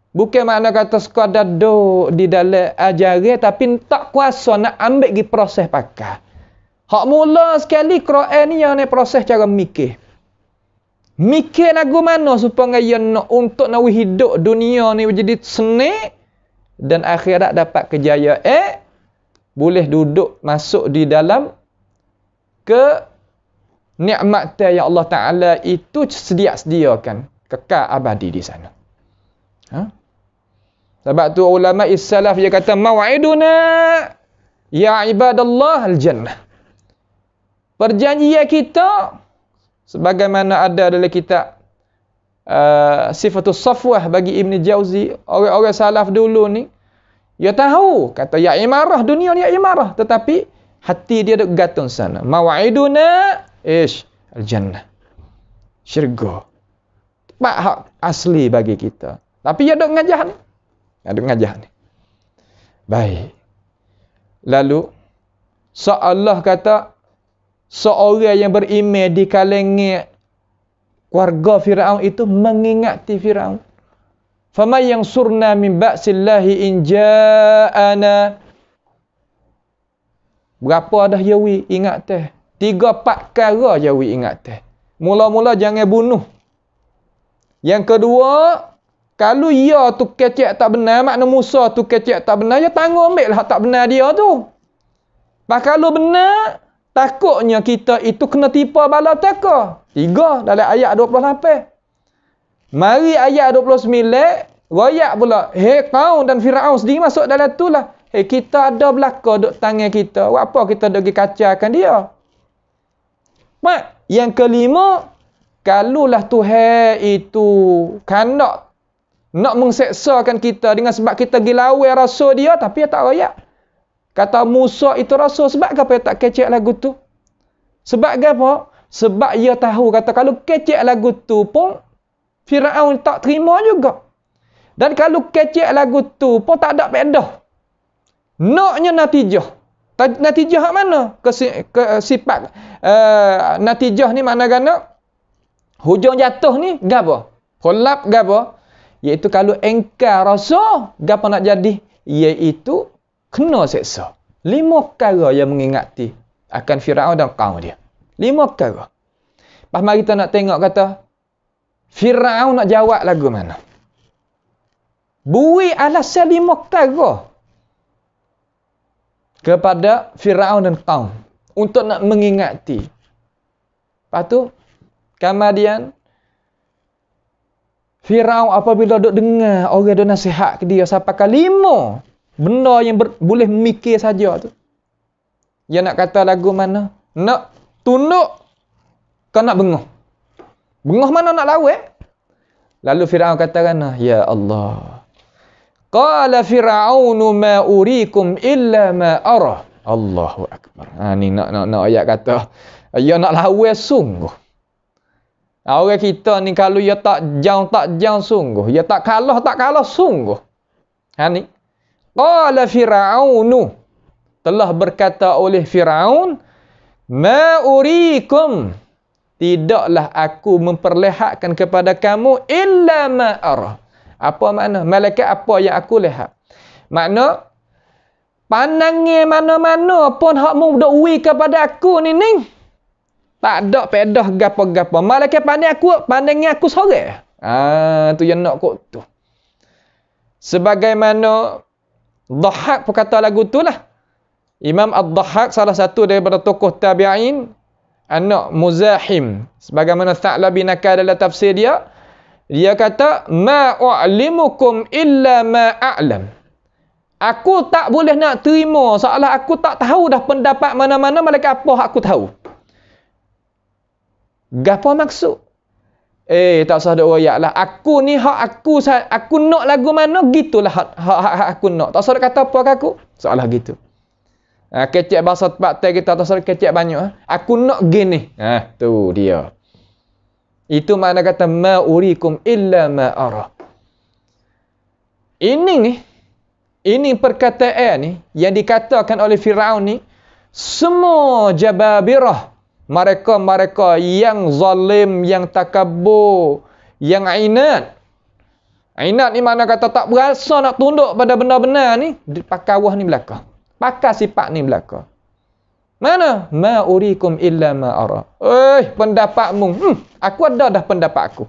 Bukan makna kata sekadar duduk di dalam ajaran tapi tak kuasa nak ambil pergi proses pakar. Hak mula sekali Quran ni yang ni proses cara mikir. Mikir lagu mana supaya ia nak untuk nak hidup dunia ni jadi senang dan akhirat dapat kejayaan, boleh duduk masuk di dalam ke nikmat yang Allah Ta'ala itu sediakan kekal abadi di sana. Sebab tu ulama salaf dia kata mau'iduna ya ibadallah al-jannah. Perjanjian kita sebagaimana ada dalam kitab Sifatus Safwah bagi Ibn Jauzi, orang-orang salaf dulu ni dia tahu kata ya imarah, dunia ni ya imarah, tetapi hati dia duk gantung sana. Mau'iduna al-jannah, syurga, tempat hak asli bagi kita. Tapi dia duk ngajah ni. Baik. Lalu Allah kata seorang yang beriman di kalangan keluarga Firaun itu mengingati Firaun. Faman yansurna min ba'sillahi in ja'ana. Berapa dah yawi ingat teh? 3-4 perkara yawi ingat teh. Mula-mula jangan bunuh. Yang kedua, kalau ia tu kecek tak benar, makna Musa tu kecek tak benar, ya tanggung ambil lah tak benar dia tu. Pak kalau benar, takutnya kita itu kena tipu bala teka. 3 dalam ayat 28. Mari ayat 29, royak pula. Qaun dan Firaun sendiri masuk dalam tu lah. Kita ada belaka duk tangan kita. Apa kita duk kacaukan dia? Mak, yang kelima, Kalulah Tuhan itu kanak nak mengseksakan kita dengan sebab kita gilawai rasa dia, tapi dia tak royak. Kata Musa itu rasa, sebab apa dia tak kecek lagu tu? Sebab apa? Sebab dia tahu kata kalau kecek lagu tu pun Firaun tak terima juga. Dan kalau kecek lagu tu pun tak ada pedah. Naknya natijah. Natijah hak mana? Sifat natijah ni makna gana hujung jatuh ni gapo? Khulab gapo? Iaitu kalau engkar rasa gapo nak jadi? Iaitu kena seksa. 5 perkara yang mengingati akan Firaun dan kaum dia. 5 perkara. Pas mari kita nak tengok kata Firaun nak jawab lagu mana? Bui alasan 5 perkara kepada Firaun dan kaum untuk nak mengingati. Lepas tu kemudian Firaun apabila duk dengar orang duk nasihat ke dia sampai ke 5 benda yang boleh mikir saja tu. Dia nak kata lagu mana? Nak tunduk ke nak bengah? Bengah mana nak lawan? Lalu Firaun katakan, ya Allah. Qala Fir'aunu ma urikum illa ma ara. Allahu Akbar. Ni nak ayat kata, ya nak lawan sungguh. Orang kita ni kalau dia tak jauh sungguh. Dia tak kalah sungguh. Ni. Qala Fir'aunu. Telah berkata oleh Firaun, ma urikum. Tidaklah aku memperlihatkan kepada kamu illa ma ara. Apa makna? Malaikat apa yang aku lihat? Makna pandangan mana-mana pun hak mu dok ui kepada aku ni. Tak ada pedah gapo-gapo. Malaikat pandangan aku sorang. Tu yang nak kok tu. Sebagaimana Dhahhak berkata lagu tu lah. Imam Ad-Dhahhak salah satu daripada tokoh tabi'in, anak Muzahim. Sebagaimana Tha'labi nakal dalam tafsir dia, dia kata, ma u'limukum illa ma a'lam. Aku tak boleh nak terima seolah aku tak tahu dah pendapat mana-mana, malaikat apa aku tahu. Gapo maksud? Tak usah ada royak lah. Aku ni hak aku nak lagu mana, gitulah hak aku nak. Tak usah kata apa ke aku. Seolah gitu. Kecek bahasa tempat kita, tak usah kecek banyak. Aku nak gini. Tu dia. Itu makna kata ma urikum illa ma ara. Ini perkataan ni yang dikatakan oleh Firaun ni, semua jababirah, mereka yang zalim, yang takabur, yang ainat. Ainat ni makna kata tak berasa nak tunduk pada benda benar ni, pakawah ni belaka. Pakar sifat ni belaka. Mana? Ma urikum illa ma ara. Pendapatmu. Aku ada dah pendapat aku.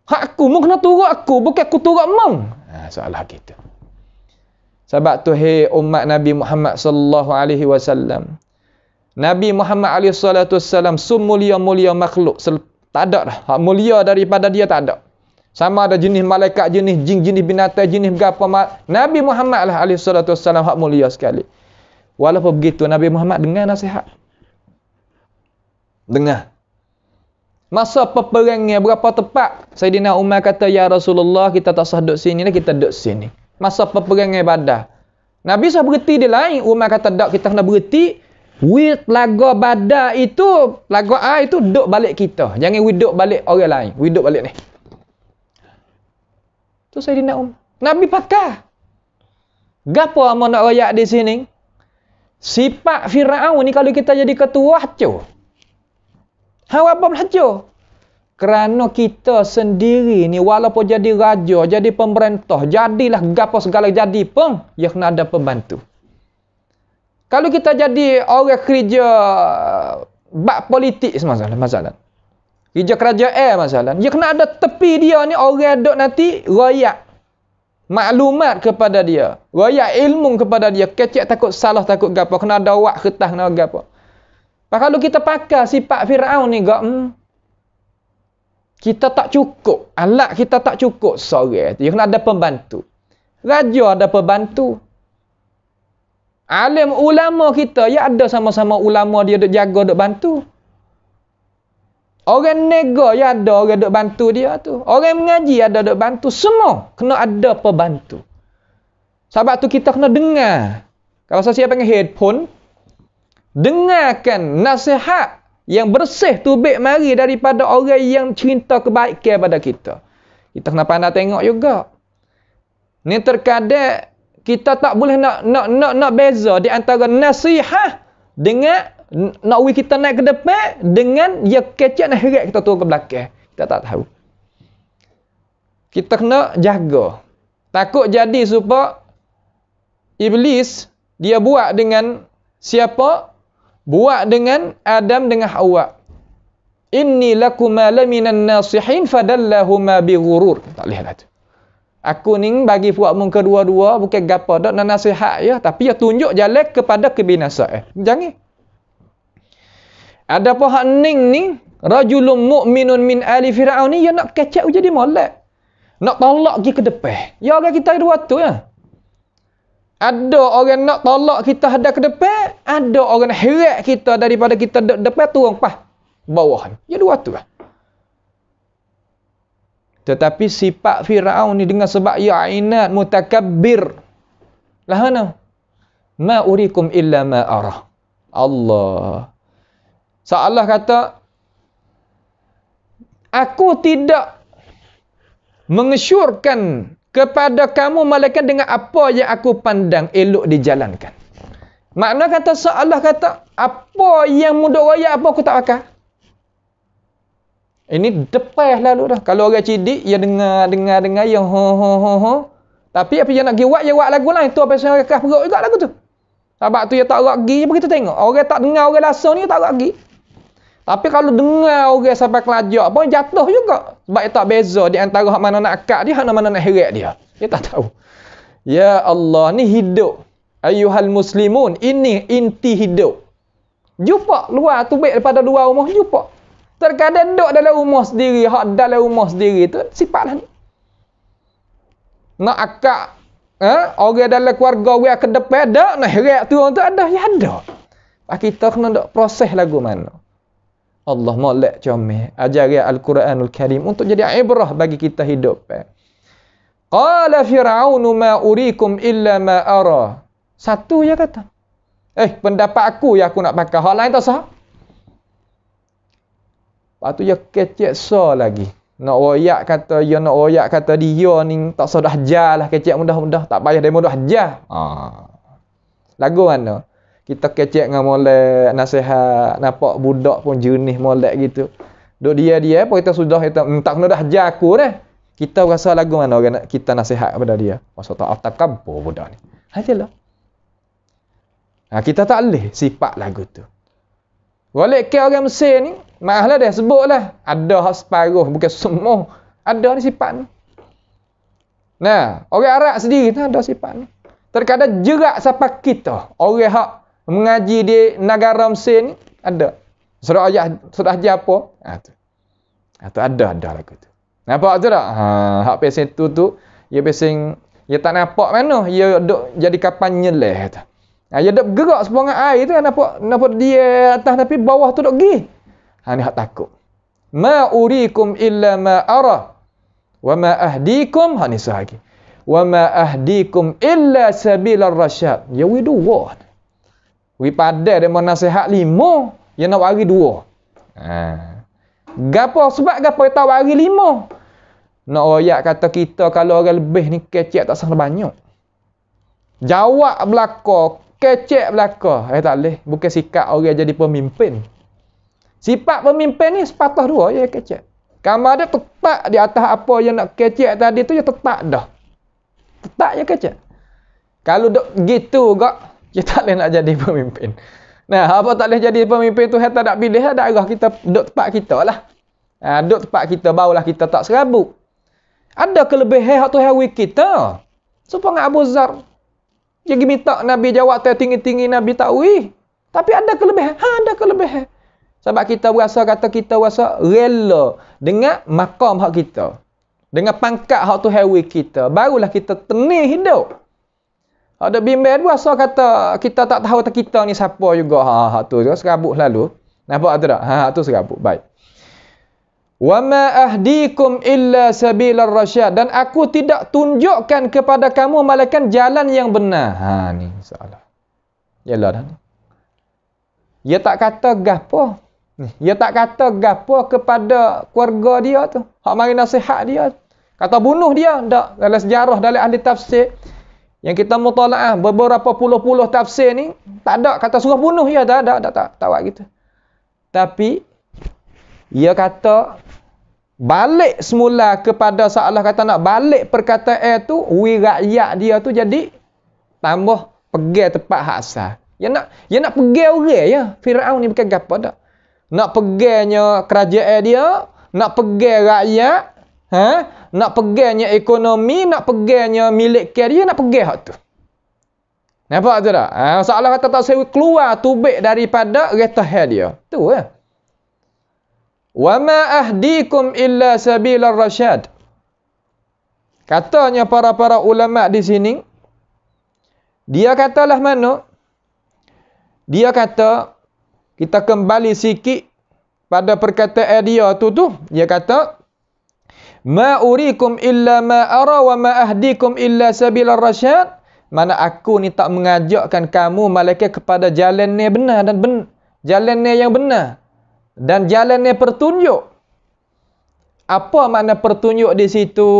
Hak aku, mu kena turut aku, bukan aku turut mu. Soalah gitu. Sebab tu, umat Nabi Muhammad sallallahu alaihi wasallam. Nabi Muhammad alaihi salatu wasallam mulia-mulia makhluk. Tak ada dah. Hak mulia daripada dia tak ada. Sama ada jenis malaikat, jenis jin, jenis binatang, jenis berapa. Nabi Muhammad alaihi salatu wasallam hak mulia sekali. Walaupun begitu, Nabi Muhammad dengar nasihat. Dengar. Masa peperangan berapa tepat, Sayyidina Umar kata, ya Rasulullah, kita tak usah duduk sini, kita duduk sini. Masa peperangan Badar. Nabi sah berhenti dia lain. Umar kata, tak, kita kena berhenti. Laga Badar itu, laga A itu duduk balik kita. Jangan duduk balik orang lain. Duduk balik ni. Tu Sayyidina Umar. Nabi pakar. Gapo amat nak royak di sini? Sifat Firaun ni kalau kita jadi ketua hancur. Apa hancur? Kerana kita sendiri ni walaupun jadi raja, jadi pemerintah, jadilah gapo segala jadi pun, dia kena ada pembantu. Kalau kita jadi orang kerja bak politik masalah. Kerja kerajaan masalah. Dia kena ada tepi dia ni orang duk nanti royak maklumat kepada dia, royak ilmu kepada dia, kecek takut salah, takut gapo, kena ada wak kertas, kena gapo. Kalau kita pakai sifat Firaun ni kita tak cukup, alat kita tak cukup seorang tu, dia kena ada pembantu. Raja ada pembantu. Alim ulama kita, ya ada sama-sama ulama dia duk jaga, duk bantu. Orang nego ya ada orang duk bantu dia tu. Orang mengaji ada duk bantu. Semua kena ada pembantu. Sebab tu kita kena dengar. Kalau saya panggil headphone, dengarkan nasihat yang bersih tubik mari daripada orang yang cerita kebaikan pada kita. Kita kena pandai tengok juga. Ni terkadang kita tak boleh nak beza di antara nasihat dengan nak kita naik ke depan dengan dia kecek nak heret kita turun ke belakang. Kita tak tahu. Kita kena jaga. Takut jadi supaya iblis dia buat dengan siapa? Buat dengan Adam dengan Hawa. Inni lakuma laminan nasihin fadallahuma bighurur. Tak boleh lah tu. Aku ni bagi puakmu kedua-dua bukan gapo dak nak nasihat ya, tapi ya tunjuk jalan kepada kebinasaan. Jangan. Ada hak ning ni rajulun mu'minun min ali fir'aun ni ya nak kecek jadi molek. Nak tolak pergi ke depan. Ya orang kita dua tu ya. Ada orang nak tolak kita hadap ke depan, ada orang nak heret kita daripada kita depan turun pas bawah. Ya dua tu lah. Tetapi sifat Firaun ni dengan sebab ya inat mutakabbir. Lah mana? Ma urikum illa ma arah. Allah. Allah kata, aku tidak mengesyorkan kepada kamu malaikat dengan apa yang aku pandang elok dijalankan. Makna kata Allah kata, apa yang mudah raya apa aku tak pakai. Ini depan lalu dah. Kalau orang cidik, dia dengar yang ho. Tapi apa yang nak pergi buat, dia buat lagu lah. Itu apa yang orang keras perut juga lagu tu. Sebab tu dia tak rak pergi, apa kita tengok. Orang tak dengar orang langsung ni, tak rak pergi. Tapi kalau dengar orang sampai kelajak pun jatuh juga. Sebab dia tak beza di antara hak mana nak akak dia, hak mana nak heret dia. Dia tak tahu. Ya Allah, ni hidup. Ayuhal muslimun, ini inti hidup. Jumpa luar tubik daripada luar rumah, jumpa. Terkadang duduk dalam rumah sendiri, hak dalam rumah sendiri tu sifatlah ni. Nak akak, orang dalam keluarga orang ke depan dak, nak heret tu orang tu ada, ya ada. Kita kena nak proses lagu mana. Allah molek comel ajaran Al-Quranul Karim untuk jadi ibrah bagi kita hidup. Qala fir'aun ma urikum illa ma ara. Satu je kata. Pendapat aku yang aku nak pakai. Hak lain tak sah. Lepas tu dia kecek so lagi. Nak royak kata dia ni tak sah dah jah lah. Kecek mudah-mudah. Tak payah dia mudah jah. Lagu mana? Kita kecek dengan molek, nasihat, nampak budak pun jenis molek gitu. Duk dia pun kita sudah, kita tak kena dah jah aku dah. Kita rasa lagu mana orang kita nasihat kepada dia. Masa tak takabur budak ni. Hajilah. Kita tak boleh sifat lagu tu. Golek ke orang Mesir ni, maaflah dah sebutlah. Ada hak separuh, bukan semua. Ada ni sifat ni. Nah, orang Arab sendiri tu ada sifat ni. Terkadang jerak sampai kita. Orang hak mengaji di negara Mesir ni, ada. Sudah ajar apa? Tu ada lagu tu. Nampak tu tak? Hak pesen tu, dia pesen, dia tak nampak mana. Dia duk jadi kapan nyeleh tu. Dia duk gerak sepanjang air tu, nampak dia atas tapi bawah tu duk pergi. Ni hak takut. Ma urikum illa ma ara wa ma ahdikum, ni sahagi. Wa ma ahdikum illa sabilar rasyad. Ya wi dua. Wi pada dia mau nasihat 5, dia nak bagi 2. Gapo sebab gapo dia tak bagi 5? Nak royak kata kita kalau orang lebih ni kecek tak salah banyak. Jawab belaka, kecek belaka. Tak boleh. Bukan sikap orang jadi pemimpin. Sifat pemimpin ni sepatah 2 ya kecek. Kamar dia tetap di atas apa yang nak kecek tadi tu, dia tetap dah. Tetap je kecek. Kalau duk gitu gak, dia tak boleh nak jadi pemimpin. Nah, apa tak boleh jadi pemimpin tu, kita tak pilih daerah kita, duk tempat kita lah. Duk tempat kita, barulah kita tak serabut. Ada kelebihan hak tu hawi kita. Supaya Abu Zar, dia minta Nabi jawab tinggi-tinggi, Nabi tak wi. Tapi ada kelebihan. Ada kelebihan. Sebab kita rasa rela dengan makam hak kita. Dengan pangkat hak tu hawi kita. Barulah kita tenang hidup. Ada bimbang rasa kata kita tak tahu kita ni siapa juga. Hak tu serabut lalu. Nampak tu tak? Hak tu serabut. Baik. Wa ma ahdikum illa sabilar rasyad, dan aku tidak tunjukkan kepada kamu malaikat jalan yang benar. Ha ni soalan. Yalah dah. Dia tak kata gapo. Dia tak kata gapo kepada keluarga dia tu. Hak mari nasihat dia. Kata bunuh dia. Tak. Dalam sejarah, dalam ahli tafsir yang kita mutalaah beberapa puluh-puluh tafsir ni, tak ada kata suruh bunuh dia. Tak ada. Tak buat gitu. Tapi dia kata balik semula kepada salah kata nak balik perkataan tu, rakyat dia tu jadi tambah pegang tepat hak asal. Dia nak pegang orang ya. Firaun ni bukan gapo dak. Nak pegangnya kerajaan dia, nak pegang rakyat, nak pegangnya ekonomi, nak pegangnya milik dia, nak pegang hak tu. Nampak tu tak? Salah kata tak sewi keluar tubik daripada retah dia. Tu ya. Wa ma ahdikum illa sabilar rasyad. Katanya para ulama di sini, dia katalah mana? Dia kata, kita kembali sikit pada perkataan dia tu. Dia kata, ma urikum illa ma ara wa ma ahdikum illa sabilar rasyad. Mana aku ni tak mengajakkan kamu malaikat kepada jalan ni benar dan jalan ni yang benar. Dan jalan ni pertunjuk. Apa makna pertunjuk di situ?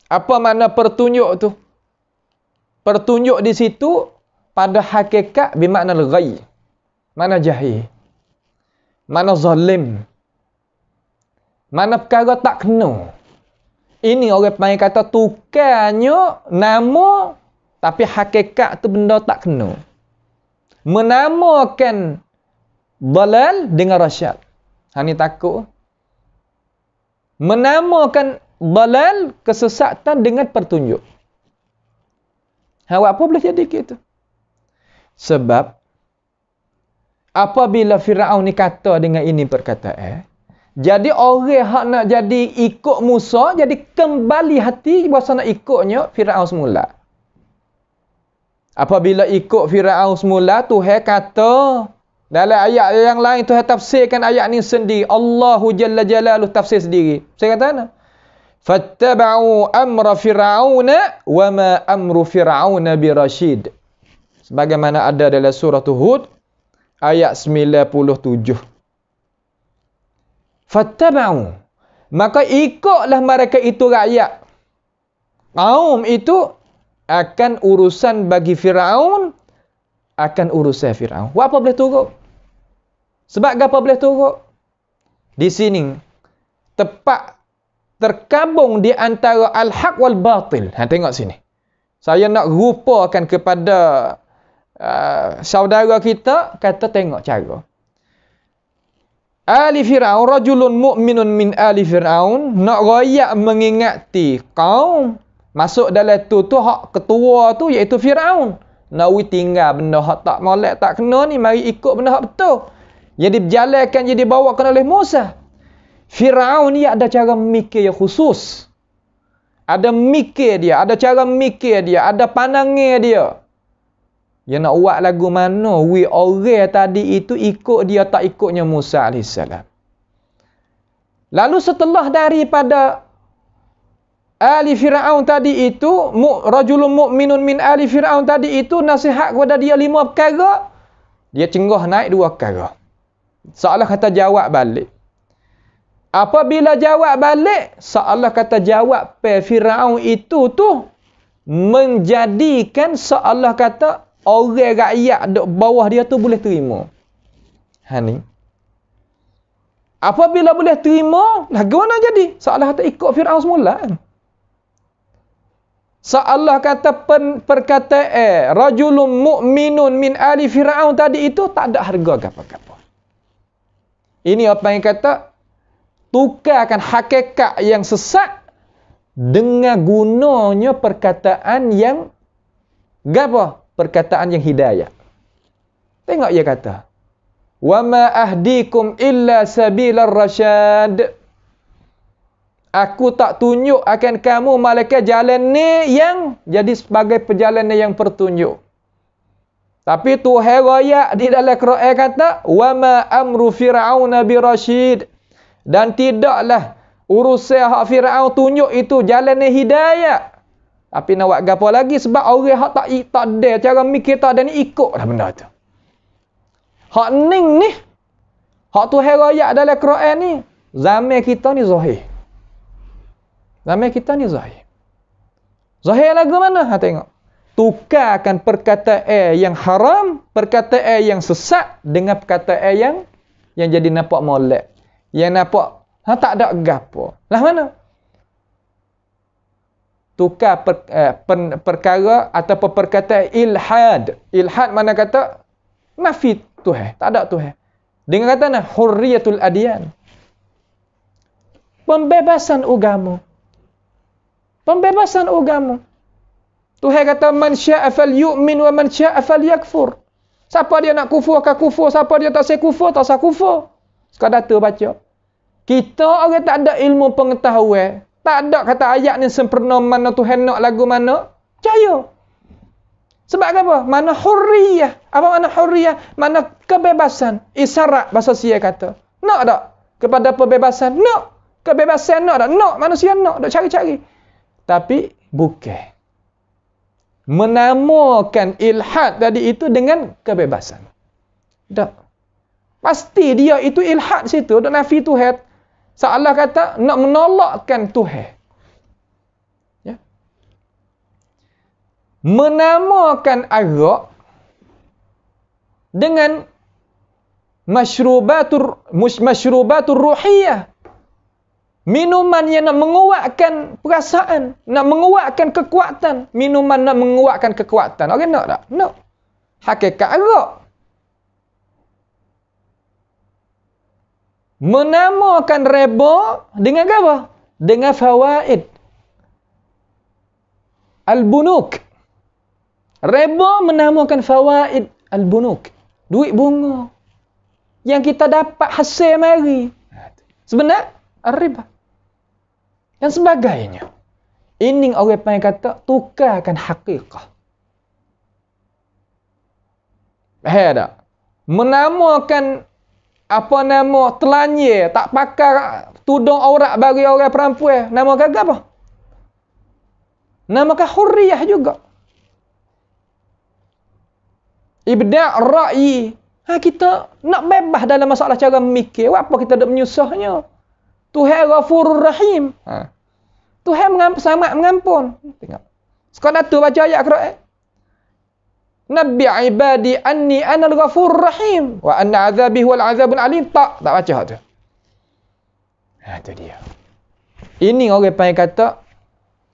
Apa makna pertunjuk tu? Pertunjuk di situ pada hakikat bermakna al-ghayy. Mana jahil. Mana zalim. Mana perkara tak kena. Ini orang panggil kata tukarnya nama tapi hakikat tu benda tak kena. Menamakan dalal dengan rasyad. Ini takut. Menamakan dalal kesesatan dengan pertunjuk. Apa boleh jadi gitu? Sebab apabila Firaun ni kata dengan ini perkataan, jadi orang hak nak jadi ikut Musa, jadi kembali hati berasa nak ikutnya Firaun semula. Apabila ikut Firaun semula, Tuhan kata dalam ayat yang lain, Tuhan tafsirkan ayat ni sendiri. Allahu Jalla Jalaluh tafsir sendiri. Saya kata mana? Fattaba'u amra Fir'auna wa ma amru Fir'auna birasyid. Sebagaimana ada dalam surah Hud ayat 97. Fattaba'u, maka ikutlah mereka itu rakyat. Kaum itu akan urusan bagi Firaun, akan urusan Firaun. Apa boleh turut? Sebab apa boleh turut? Di sini tepat terkabung di antara al-haq wal batil. Tengok sini. Saya nak rupakan kepada saudara kita, kata tengok cara. Ali Fir'aun, rajulun mu'minun min ali Fir'aun, nak royak mengingati kaum, masuk dalam tu hak ketua tu iaitu Fir'aun. Nak tinggal benda hak tak molek, tak kena ni, mari ikut benda hak betul. Yang diberjalankan, yang dibawakan oleh Musa. Fir'aun ni ada cara mikir yang khusus. Ada mikir dia, ada cara mikir dia, ada pandangan dia. Dia nak buat lagu mana? Orang tadi itu ikut dia, tak ikutnya Musa AS. Lalu setelah daripada Ali Fir'aun tadi itu, rajulun mu'minun min Ali Fir'aun tadi itu, nasihat kepada dia 5 perkara, dia cenggah naik 2 perkara. Seolah kata jawab balik. Apabila jawab balik, seolah kata jawab Fir'aun itu tu menjadikan seolah kata orang rakyat duk bawah dia tu boleh terima. Ni. Apabila boleh terima, lagu mana jadi? Seolah kata ikut Fir'aun semula. Seolah kata perkataan rajulun mu'minun min ali Fir'aun tadi itu tak ada harga apa-apa. Ini apa yang kata tukarkan hakikat yang sesat dengan gunanya perkataan yang apa? Perkataan yang hidayah. Tengok dia kata, wa ma ahdikum illa sabilar rasyad. Aku tak tunjuk akan kamu malaikat jalan ni yang jadi sebagai perjalanan yang pertunjuk. Tapi Tuhan raya di dalam Quran kata, wa ma amru fir'auna birasyid. Dan tidaklah urusan hak Firaun tunjuk itu jalan hidayah. Tapi nak buat gapo lagi sebab orang hak tak ada cara mikir tak ada ni ikut dah benda tu. Hak ning ni, hak Tuhan royak dalam Quran ni, zaman kita ni zahir. Zaman kita ni zahir. Zahir lagu mana? Ha tengok. Tukarkan perkataan yang haram, perkataan yang sesat dengan perkataan yang jadi nampak molek. Yang nampak tak ada gapo. Lah mana? Tukar perkara ataupun perkataan ilhad. Ilhad mana kata nafi Tuhan, tak ada Tuhan. Dengan kata hurriyatul adyan. Pembebasan agama. Pembebasan agama. Tuhan kata man syaa falyu'min wa man syaa falyakfur. Siapa dia nak kufur akan kufur, siapa dia tak kufur tak usah kufur. Sekadar tu baca. Kita orang tak ada ilmu pengetahuan. Tak ada kata ayat ni sempurna mana Tuhan nak lagu mana. Percaya. Sebab apa? Mana hurriyah. Apa mana hurriyah? Mana kebebasan. Isyarat bahasa Sia kata. Nak tak? Kepada pembebasan? Nak. Kebebasan nak tak? Nak. Manusia nak. Nak cari-cari. Tapi bukan. Menamakan ilhad tadi itu dengan kebebasan. Tak. Pasti dia itu ilhad situ. Duk nafi Tuhan. Seolah kata nak menolakkan Tuhan. Ya. Menamakan arak dengan masyrubatur ruhiyah. Minuman yang nak menguatkan perasaan, nak menguatkan kekuatan. Minuman nak menguatkan kekuatan. Orang nak tak? Nak. Hakikat arak. Menamakan riba dengan apa? Dengan fawaid. Al-bunuk. Riba menamakan fawaid al-bunuk. Duit bunga. Yang kita dapat hasil mari. Sebenar, riba. Dan sebagainya. Ini orang yang kata, tukarkan hakikah. Tak? Menamakan apa nama telanye tak pakai tudung aurat bagi orang perempuan, nama gagal apa? Namakan hurriyah juga. Ibda' ra'yi. Kita nak bebas dalam masalah cara memikir. Apa kita nak menyusahnya? Tuhan Ghafurur Rahim. Tuhan sangat mengampun. Tengok. Sekadar tu baca ayat Quran. Nabi ibadi anni anal ghafurur rahim wa anna azabi huwal azabul alim. Tak baca tu. Itu dia. Ini orang panggil kata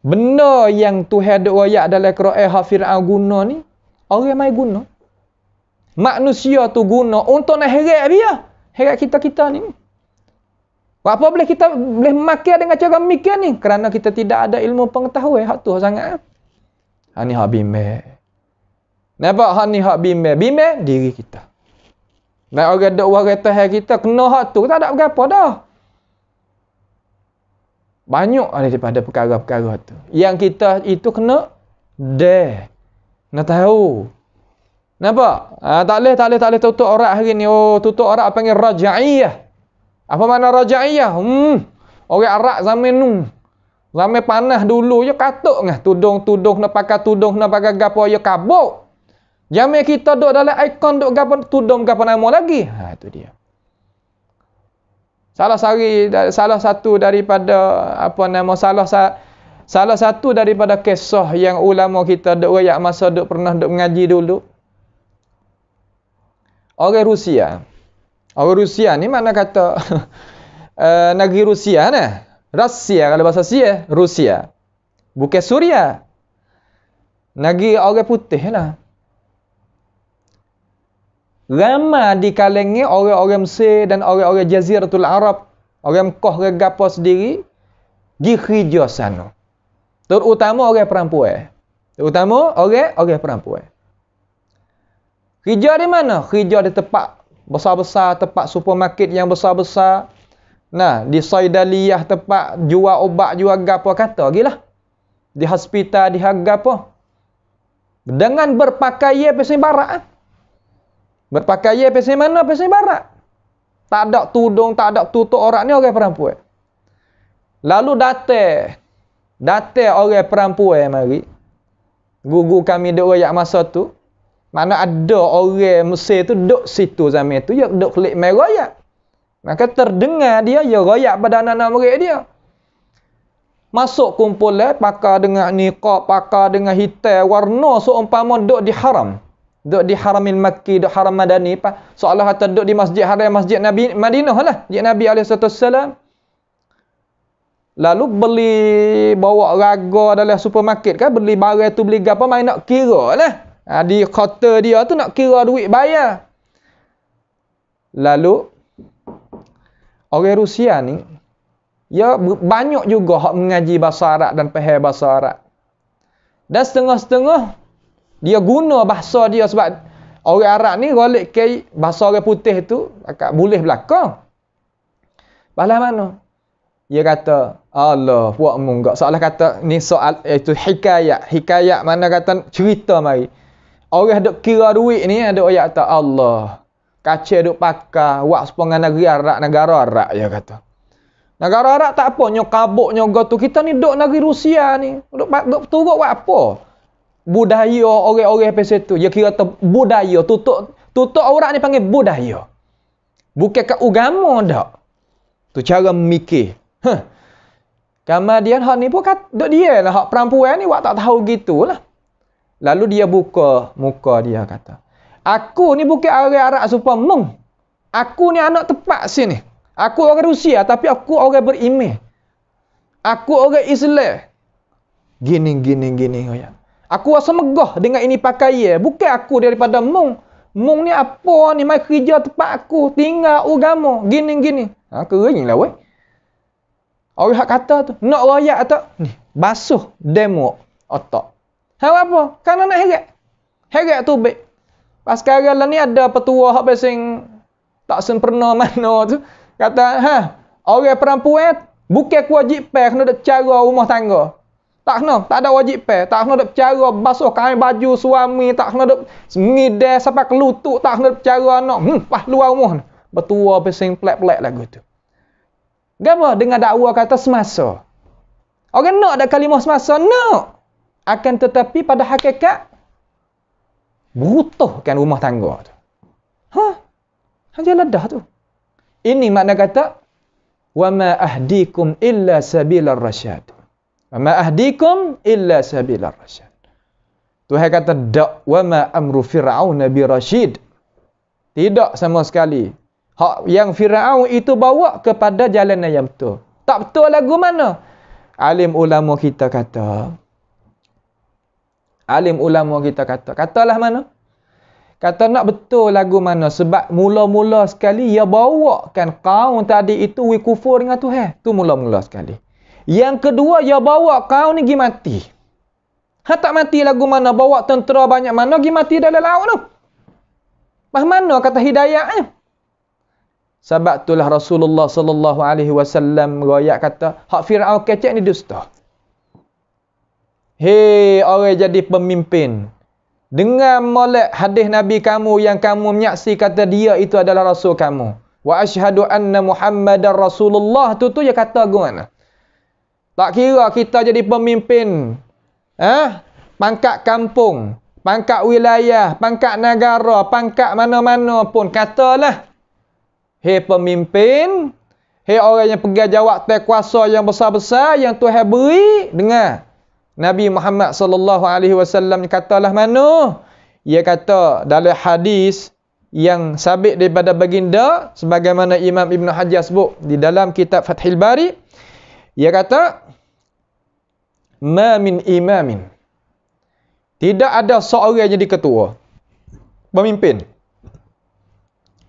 benda yang Tuhan ada ayat dalam Quran hak Firaun guna ni, orang mai guna. Manusia tu guna untuk nak heret dia. Heret kita ni. Apa boleh kita boleh makan dengan cara mikir ni? Kerana kita tidak ada ilmu pengetahuan. Hak tu sangat. Ni hak bimbang. Nampak hak ni hak bimbang. Bimbang diri kita. Nak orang duk warai Tuhan kita kena hak tu tak ada berapa dah. Banyak daripada perkara-perkara tu. Yang kita itu kena nak tahu. Nampak? Tak boleh tutup aurat hari ni. Oh, tutup aurat panggil raja'iyah. Apa makna raja'iyah? Orang Arab zaman nu. Zaman panas dulu je katuk ngah tudung nak pakai gapo ya kabuk. Zaman kita duk dalam ikon duk gapo tudung gapo nama lagi. Itu dia. Salah satu daripada salah satu daripada kisah yang ulama kita duk royak masa duk pernah duk mengaji dulu. Orang Rusia ni mana kata negeri Rusia nah. Rusia kalau bahasa Sia, Rusia. Bukan Suria. Negeri orang putih lah. Ramai di kalangan orang-orang Mesir dan orang-orang Jaziratul Arab, orang Mekah ke gapo sendiri, pergi kerja sana. Terutama orang perempuan. Kerja di mana? Kerja di tempat besar-besar, tempat supermarket yang besar-besar. Nah, di Saidaliyah tempat jual ubat, jual gapo kata gilah. Di hospital, di harga apa? Dengan berpakaian pasal barat. Berpakaian pasal mana? Pasal barat. Tak ada tudung, tak ada tutup orang ni orang perempuan. Lalu datang orang perempuan mari. Guru kami duk royak masa tu. Mana ada orang Mesir tu duk situ zaman tu, dia duk kelik mai royak. Maka terdengar dia royak pada anak-anak murid dia. Masuk kumpulan pakar dengan niqab, pakar dengan hitam warna seumpama duk di haram. Duk di Haramil Makki, duk Haram Madani. Seolah kata duk di Masjid Haram, Masjid Nabi Madinah lah. Masjid Nabi SAW. Lalu beli bawa raga dalam supermarket kan, beli barang tu beli apa main nak kira lah. Di kota dia tu nak kira duit bayar. Lalu orang Rusia ni ya banyak juga hak mengaji bahasa Arab dan faham bahasa Arab. Dan setengah-setengah dia guna bahasa dia sebab orang Arab ni golek ke bahasa orang putih tu akak boleh belakang. Balas mana? Dia kata, Allah, puak mu enggak. Soalah kata, ni soal, itu hikayat. Hikayat mana kata, cerita mari. Orang duk kira duit ni, ada ayat kata, Allah, kaca duk pakai, wak sepengan negeri Arab, negara Arab, dia kata. Negara Arab tak apa, nyokabuk, nyogot tu. Kita ni duk negeri Rusia ni. Duk turut buat apa? Budaya orang-orang pasal tu. Dia kira budaya. Tutup orang ni panggil budaya. Bukan ke agama dak. Tu cara memikir. Kemudian hak ni pun duk dia lah. Hak perempuan ni wak tak tahu gitulah. Lalu dia buka muka dia kata. Aku ni bukan orang Arab supaya meng. Aku ni anak tepat sini. Aku orang Rusia tapi aku orang beriman. Aku orang Islam. Gini. Aku rasa megah dengan ini pakaian. Bukan aku daripada mung. Mung ni apa ni? Mai kerja tempat aku. Tinggal agama. Gini. Kering lah weh. Orang hak kata tu. Nak royak tak? Ni. Basuh. Demo. Otak. Hal apa? Kerana nak heret. Heret tu baik. Pas sekarang lah ni ada petua hak basing tak sempurna mana tu. Kata, orang perempuan bukan kewajipan kena ada cara rumah tangga. Tak kena, tak ada wajib pe. Tak kena ada cara basuh kain baju suami, tak kena ada ngidai sampai ke lutut, tak kena ada cara anak. Pas luar rumah. Betua pesing plek-plek lagu tu. Gapa dengan dakwa kata semasa. Orang nak ada kalimah semasa, nak. Akan tetapi pada hakikat butuhkan rumah tangga tu. Hanya ledah tu. Ini makna kata wa ma ahdikum illa sabilar rasyad. Wa ma ahdikum illa sabilar rasyad. Tuhan kata dak wa ma amru fir'aun bi rasyid. Tidak sama sekali. Hak yang Firaun itu bawa kepada jalan yang betul. Tak betul lagu mana? Alim ulama kita kata. Katalah mana? Kata nak betul lagu mana? Sebab mula-mula sekali ia bawakan kaum tadi itu kufur dengan Tuhan. Tu mula-mula sekali. Yang kedua ia bawa kaum ni pergi mati. Tak mati lagu mana? Bawa tentera banyak mana? Pergi mati dalam laut tu. Mana kata hidayahnya? Sebab itulah Rasulullah sallallahu alaihi wasallam royak kata, hak Firaun kecek ni dusta. Hei orang jadi pemimpin. Dengan molek hadis Nabi kamu yang kamu menyaksi kata dia itu adalah Rasul kamu. Wa asyhadu anna Muhammadar Rasulullah. Tu dia kata gimana? Tak kira kita jadi pemimpin. Pangkat kampung, pangkat wilayah, pangkat negara, pangkat mana-mana pun. Katalah. Hei pemimpin. Hei orang yang pegang jawatan kuasa yang besar-besar yang Tuhan beri. Dengar. Nabi Muhammad sallallahu alaihi wasallam katalah mana? Ia kata dalam hadis yang sabit daripada baginda sebagaimana Imam Ibn Hajar sebut di dalam kitab Fathil Bari, ia kata ma min imamin, tidak ada seorang yang jadi ketua pemimpin.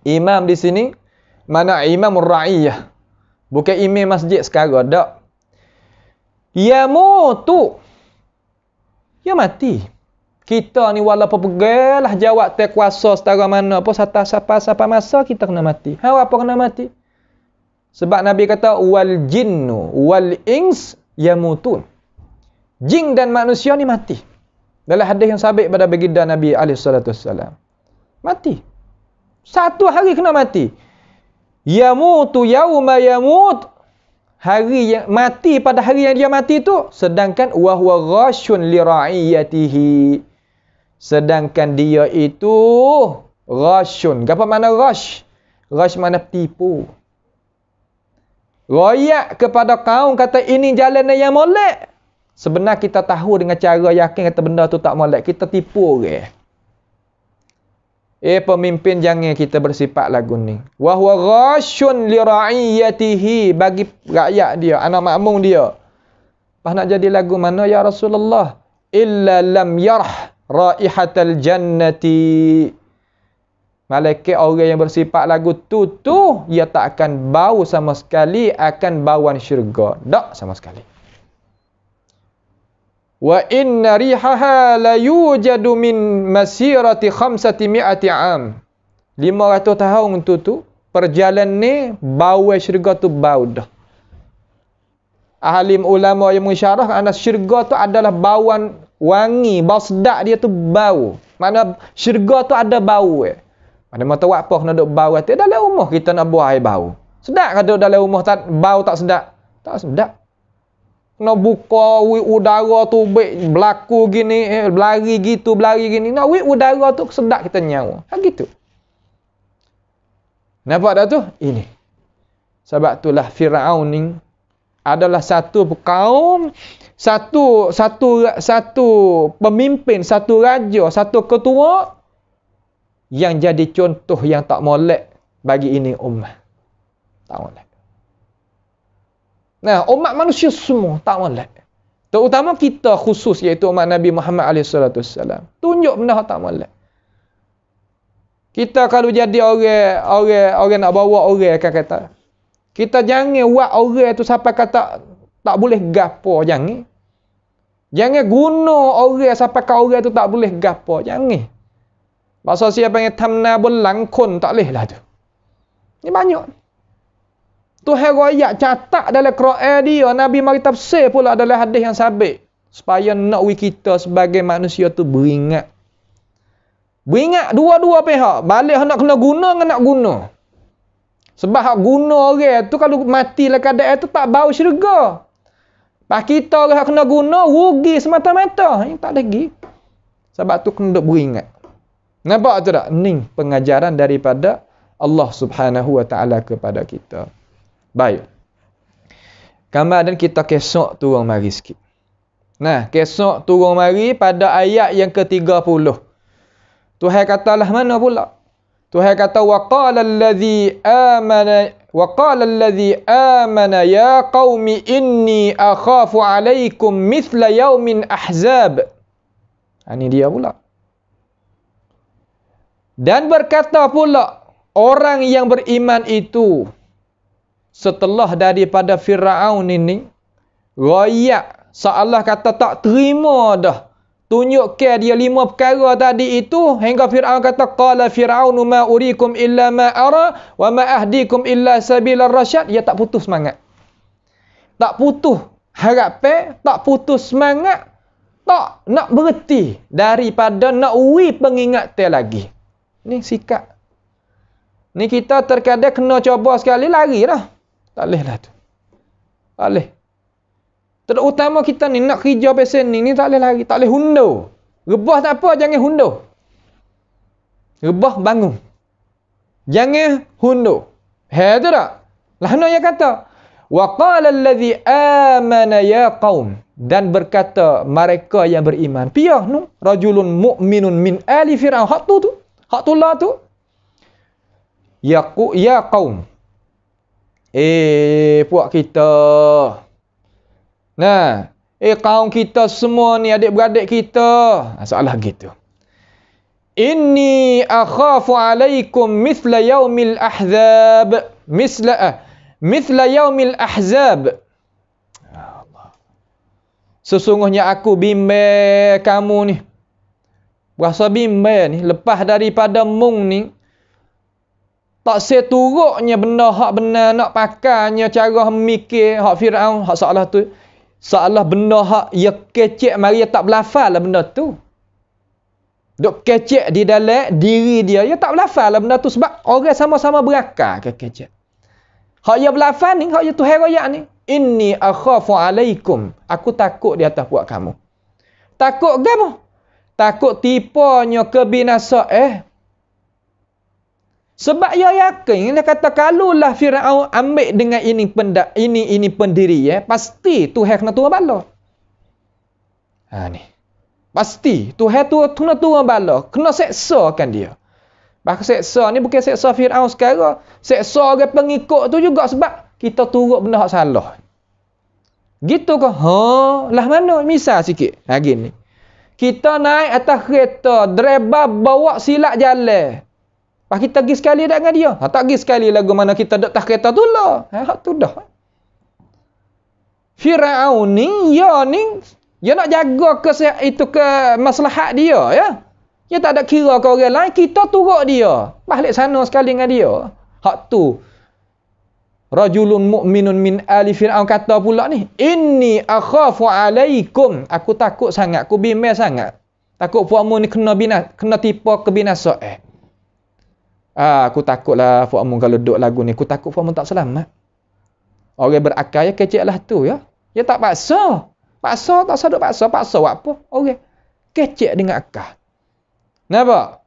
Imam di sini mana imamur ra'iyah, bukan imam masjid sekarang dak. Ya mutu, ya mati. Kita ni walaupun peganglah jawatan kuasa setara mana apa siapa masa kita kena mati. Apa kena mati? Sebab Nabi kata wal jinnu wal ins yamutun. Jin dan manusia ni mati. Dalam hadis yang sabit pada baginda Nabi alaihi salatu wasallam. Mati. Satu hari kena mati. Yamutu yauma yamut. Hari yang mati pada hari yang dia mati tu. Sedangkan wa huwa ghashun li ra'iyatihi. Sedangkan dia itu ghashun. Apa makna ghash? Ghash makna tipu. Royak kepada kaum kata ini jalan yang molek. Sebenarnya kita tahu dengan cara yakin kata benda tu tak molek. Kita tipu orang. Pemimpin jangan kita bersifat lagu ni. Wa huwa ghashun li ra'iyatihi, bagi rakyat dia, anak makmum dia. Pas nak jadi lagu mana ya Rasulullah? Illa lam yarh raihatal jannati. Malaikat orang yang bersifat lagu tu dia tak akan bau sama sekali akan bauan syurga. Tak sama sekali. Wa inna rihaha la yujadu min masirati 500 am. 500 tahun tu perjalanan ni bau syurga tu bau dah. Ahli ulama yang mensyarah kerana syurga tu adalah bauan wangi, bau sedap dia tu bau. Mana syurga tu ada bau. Mana mau tahu apa kena duk bau tu dalam rumah kita nak buai bau. Sedap ke dalam rumah tak bau tak sedap? Tak sedap. Nak buka udara tu berlaku gini, berlari gitu, berlari gini. Nak udara tu sedap kita nyawa. Gitu. Nampak tak tu? Ini. Sebab itulah Firaun ni adalah satu kaum, satu pemimpin, satu raja, satu ketua yang jadi contoh yang tak molek bagi ini ummah. Tak molek. Nah, umat manusia semua tak molek. Terutama kita khusus iaitu umat Nabi Muhammad SAW. Tunjuk benda tak molek. Kita kalau jadi orang nak bawa orang akan kata, kita jangan buat orang tu sampai kata tak boleh gapo, jangan. Jangan guna orang sampai kau orang tu tak boleh gapo, jangan. Bahasa siapa yang tamna belangkon tak boleh lah tu. Ni banyak. Tuhan royak catat dalam Quran dia, Nabi mari tafsir pula dalam hadis yang sabit supaya nak kita sebagai manusia tu beringat. Beringat dua-dua pihak, balik nak kena guna dengan nak guna. Sebab hak guna orang tu kalau mati lah keadaan tu tak bau syurga. Pas kita orang kena guna rugi semata-mata, tak lagi. Sebab tu kena beringat. Nampak tu tak? Ni pengajaran daripada Allah Subhanahu wa taala kepada kita. Baik. Kemudian kita kesok turun mari sikit. Nah, kesok turun mari pada ayat yang ke-30. Tuhan katalah mana pula? Tuhan kata wa qala allazi amana ya qaumi inni akhafu alaikum mithla yaumin ahzab. Ini dia pula. Dan berkata pula orang yang beriman itu setelah daripada Firaun ini royak seolah kata tak terima dah tunjukkan dia 5 perkara tadi itu hingga Firaun kata qala fir'aunu ma urikum illa ma ara wa ma ahdikum illa sabilar rasyad. Dia tak putus semangat, tak putus harapan, tak putus semangat, tak nak berhenti daripada nak pengingatan lagi. Ni sikap ni kita terkadang kena cuba sekali lari dah. Tak boleh lah tu. Tak boleh. Terutama kita ni nak kerja pesen ni tak boleh lari. Tak boleh hundur. Rebah tak apa, jangan hundur. Rebah bangun. Jangan hundur. Tu tak? Lahna yang kata. Wa qala allazi amana ya qaum. Dan berkata mereka yang beriman. Piyah nu. Rajulun mu'minun min ali fir'aun. Hak tu. Hak tu lah tu. Ya qaum. Puak kita. Nah, kaum kita semua ni adik-beradik kita. Soalah gitu. Inni akhafu alaikum mithla yaumil ahzab. Mithla yaumil ahzab. Allah. Sesungguhnya aku bimbang kamu ni. Berasa bimbang ni lepas daripada mung ni. Tak seturuknya benda hak benar nak pakainya cara mikir hak Firaun hak seolah tu seolah benda hak ia kecek mari ia tak berlafal lah benda tu. Duk kecek di dalam diri dia ia tak berlafal lah benda tu sebab orang sama-sama berakal ke kecek. Hak ya belafan ni, hak ya Tuhan royak ni. Inni akhafu alaikum. Aku takut di atas buat kamu. Takut gapo? Takut tipanya kebinasa Sebab dia yakin, dia kata kalulah Firaun ambil dengan ini pendiri pasti Tuhan kena turun bala. Ni. Pasti Tuhan tu kena turun bala, kena seksakan dia. Bahkan seksa ni bukan seksa Firaun sekarang, seksa orang pengikut tu juga sebab kita turut benda hak salah. Gitu ke? Lah mana? Misal sikit. Gini. Kita naik atas kereta, driver bawa silap jalan. Pas kita pergi sekali dah dengan dia. Tak pergi sekali lagu mana kita duduk atas kereta tu lah. Hak tu dah. Firaun ni, dia nak jaga ke maslahat dia, ya. Dia tak ada kira ke orang lain, kita turut dia. Balik sana sekali dengan dia. Hak tu. Rajulun mu'minun min ali Fir'aun kata pula ni, inni akhafu alaikum. Aku takut sangat, aku bimbang sangat. Takut puakmu ni kena tipu kebinasaan. Aku takutlah puakmu kalau duduk lagu ni, aku takut puakmu tak selamat. Orang berakal ya kecek lah tu ya. Dia tak paksa. Tak sadut paksa buat apa? Orang kecek dengan akal. Nampak?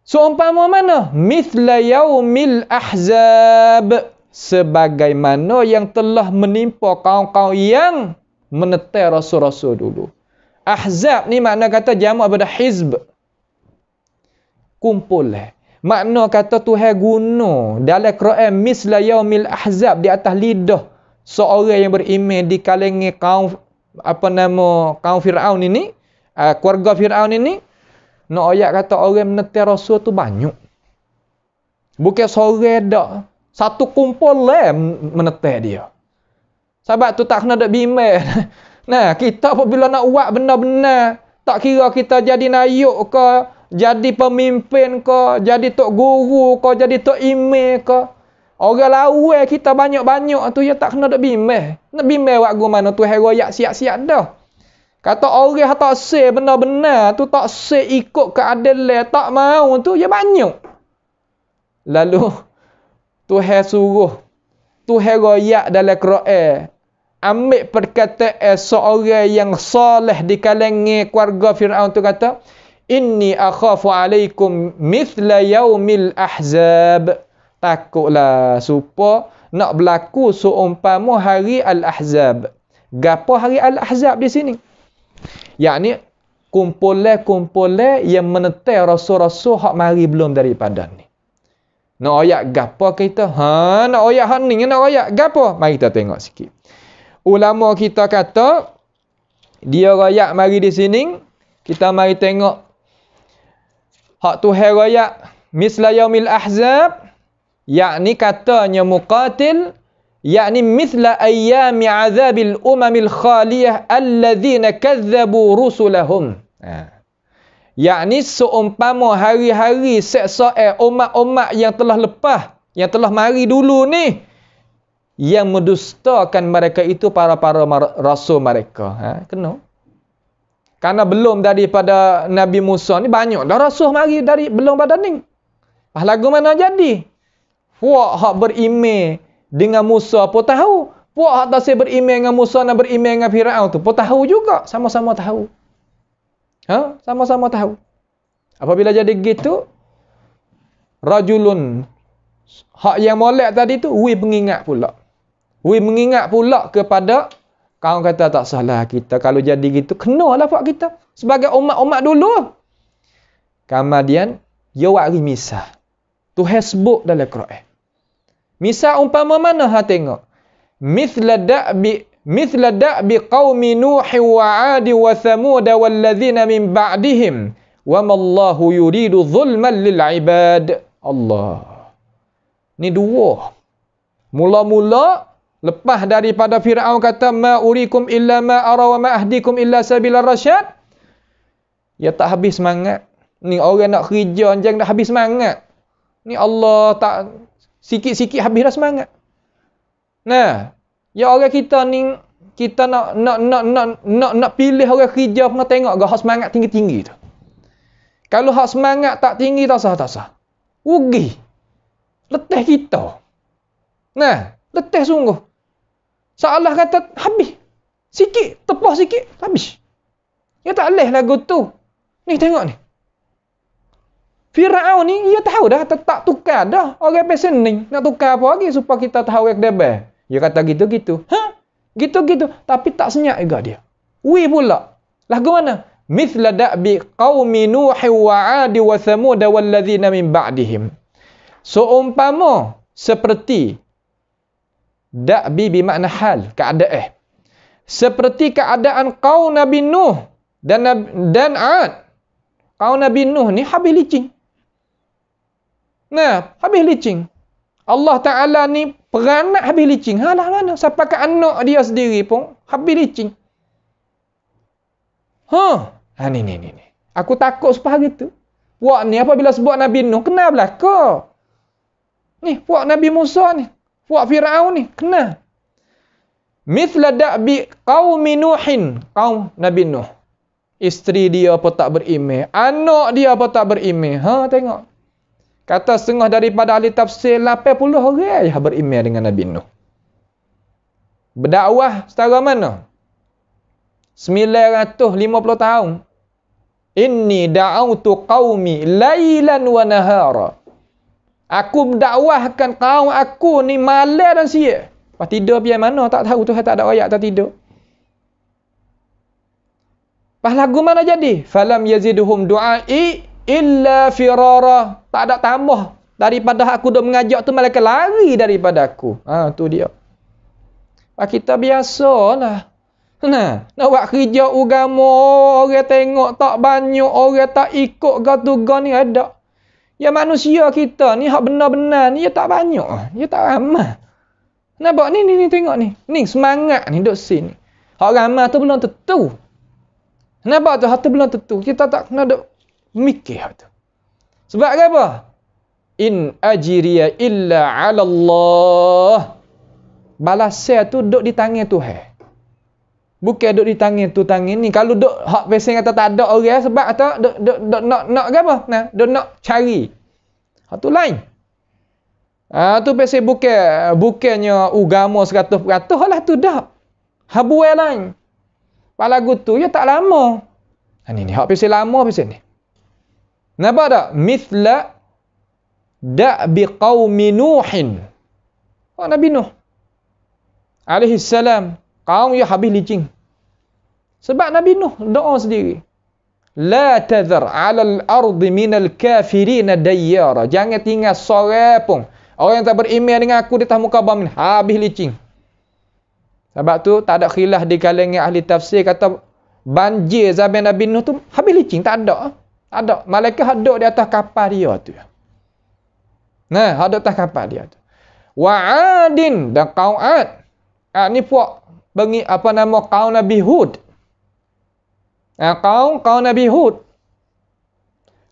Seumpama mana? Mithla yaumil ahzab. Sebagaimana yang telah menimpa kaum-kaum yang menetai rasul-rasul dulu. Ahzab ni makna kata jamak pada hizb. Kumpul. Makna kata Tuhan guna dalam Quran misla yaumil ahzab di atas lidah seorang yang beriman di kalangan kaum kaum Firaun ini, keluarga Firaun ini. Nak ayat kata orang menetai rasul tu banyak. Bukan seorang dak. Satu kumpul menetai dia. Sebab tu tak kena dak bimbang. Nah, kita apabila nak buat benda-benda, tak kira kita jadi nayuk ke, jadi pemimpin ke, jadi tok guru ke, jadi tok imam ke. Orang lawan kita banyak-banyak tu ya tak kena dak bimbang. Nak bimbang buat guru mana tu royak siap-siap dah. Kata orang yang tak say benar-benar tu, tak say ikut keadilan, tak mau tu, ya banyak. Lalu, Tuhan suruh, Tuhan royak dalam Quran, ambil perkataan seorang yang soleh di kalangan keluarga Fir'aun tu kata, inni akhafu alaikum mithla yaumil ahzab. Takutlah supaya nak berlaku seumpama hari al-ahzab. Gapo hari al-ahzab di sini? Yakni kumpulan yang menetai rasul-rasul hak mari belum daripada ni. Nak ayat gapo kita? Nak ayat hak ni, nak ayat gapo? Mari kita tengok sikit. Ulama kita kata dia rayak mari di sini, kita mari tengok hak Tuhan rayak misla yaumil ahzab, yakni katanya Muqatil, yakni mithla ayyami azabil umamil khaliyah alladzina kazzabu rusulahum. Yakni seumpama hari-hari seksa umat-umat yang telah lepas, yang telah mari dulu ni, yang mendustakan mereka itu para rasul mereka. Kena. Karena belum daripada Nabi Musa ni banyak dah rasul mari dari belum pada ni. Lagu mana jadi? Puak hak berimej dengan Musa pun tahu. Puak hak tak berimej dengan Musa dan berimej dengan Firaun tu pun tahu juga. Sama-sama tahu. Sama-sama tahu. Apabila jadi gitu, rajulun hak yang molek tadi tu, mengingat pula. Mengingat pula kepada kaum kata tak salah kita. Kalau jadi gitu, kenalah buat kita. Sebagai umat-umat dulu. Kemudian, dia wari misal. Tuhan sebut dalam Quran. Misal umpama mana tengok. Mithla da'bi qaumi Nuhi wa 'Adi wa Thamud walladzina min ba'dihim wa mallahu yuridu zulman lil 'ibad. Allah. Ni dua. Mula-mula lepas daripada Firaun kata ma urikum illa ma ara wa ma ahdikum illa sabilar rasyad. Ya tak habis semangat. Ni orang nak kerja jangan dah habis semangat. Ni Allah tak sikit-sikit habis dah semangat. Nah, ya orang kita ni kita nak pilih orang kerja kena tengok gak semangat tinggi-tinggi tu. Kalau hak semangat tak tinggi tak sah. Rugi. Letih kita. Nah, letih sungguh. Seolah kata, habis. Sikit, tepah sikit, habis. Ya tak leh lagu tu. Ni tengok ni. Firaun ni, dia tahu dah, tak tukar dah. Orang pesen ni, nak tukar apa lagi supaya kita tahu yang debel. Dia kata gitu-gitu. Gitu-gitu. Tapi tak senyap juga dia. Wih pula. Lagu mana? Mithla da'bi qawmi Nuhi wa 'Adi wa Thamud walladzina min ba'dihim. Seumpama seperti da'bi bermakna hal, keadaan. Seperti keadaan kaum Nabi Nuh dan 'Ad. Kaum Nabi Nuh ni habis licin. Nah, habis licin. Allah Ta'ala ni peranak habis licin. Halah mana? Sampai ke anak dia sendiri pun habis licin. Ni. Aku takut supaya gitu. Puak ni apabila sebut Nabi Nuh, kena belaka. Ni, puak Nabi Musa ni. Puak Firaun ni, kena. Mithla da'bi qaumi Nuhin. Kaum Nabi Nuh. Isteri dia apa tak beriman. Anak dia apa tak beriman. Tengok. Kata setengah daripada ahli tafsir, 80 orang yang beriman dengan Nabi Nuh. Berdakwah setara mana? 950 tahun. Inni da'autu qaumi lailan wa nahara. Aku mendakwahkan kaum aku ni malam dan siang. Pas tidur biar mana tak tahu, Tuhan tak ada ayat tak tidur. Pas lagu mana jadi? Falam yaziduhum du'ai illa firara. Tak ada tambah daripada aku duk mengajak tu malaikat lari daripada aku. Tu dia. Pas kita biasalah. Nah, nak buat kerja agama, orang tengok tak banyak, orang tak ikut gatu-gatu ni ada. Ya manusia kita ni hak benar-benar ni ya tak banyak, ya tak ramai. Nampak ni tengok ni. Ni semangat ni duk sini. Hak ramai tu belum tentu. Nampak tu hak tu belum tentu. Kita tak kena duk mikir hak tu. Sebab apa? In ajriya illa 'ala Allah. Balasnya tu duk di tangan Tuhan. Bukan duk di tangan tu tangan ni. Kalau duk hak pesen kata tak ada orang sebab kata duk nak ke apa? Nah, duk nak cari. Hak tu lain. Tu pesen bukannya agama 100% lah tu dah. Habuai lain. Pak lagu tu ya tak lama. Ni hak pesen lama pesen ni. Nampak tak? Mithla da'bi qaumi Nuhin. Nabi Nuh alaihi salam, kaum ya habis licin. Sebab Nabi Nuh doa sendiri. La tadhar 'alal ardi minal kafirin dayyara. Jangan tinggal seorang pun orang yang tak beriman dengan aku di atas muka bumi, habis licin. Sebab tu tak ada khilaf di kalangan ahli tafsir kata banjir zaman Nabi Nuh tu habis licin, tak ada. Tak ada. Malaikat duduk di atas kapal dia tu. Nah, duduk atas kapal dia tu. Wa 'adin dan kaum 'Ad. Ni puak bagi apa nama kaum Nabi Hud. Kaum Nabi Hud.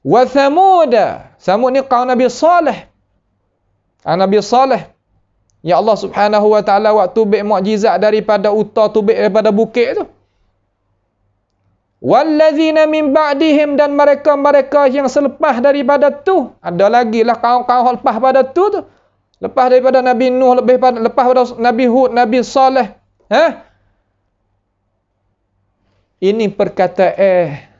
Wa Thamud. Thamud ni kaum Nabi Saleh. Nabi Saleh. Ya Allah Subhanahu wa taala waktu tubik mukjizat daripada uta, tubik daripada bukit tu. Walladzina min ba'dihim, dan mereka-mereka yang selepas daripada tu. Ada lagi lah kaum-kaum lepas pada tu. Lepas daripada Nabi Nuh, lepas pada Nabi Hud, Nabi Saleh. Ini perkataan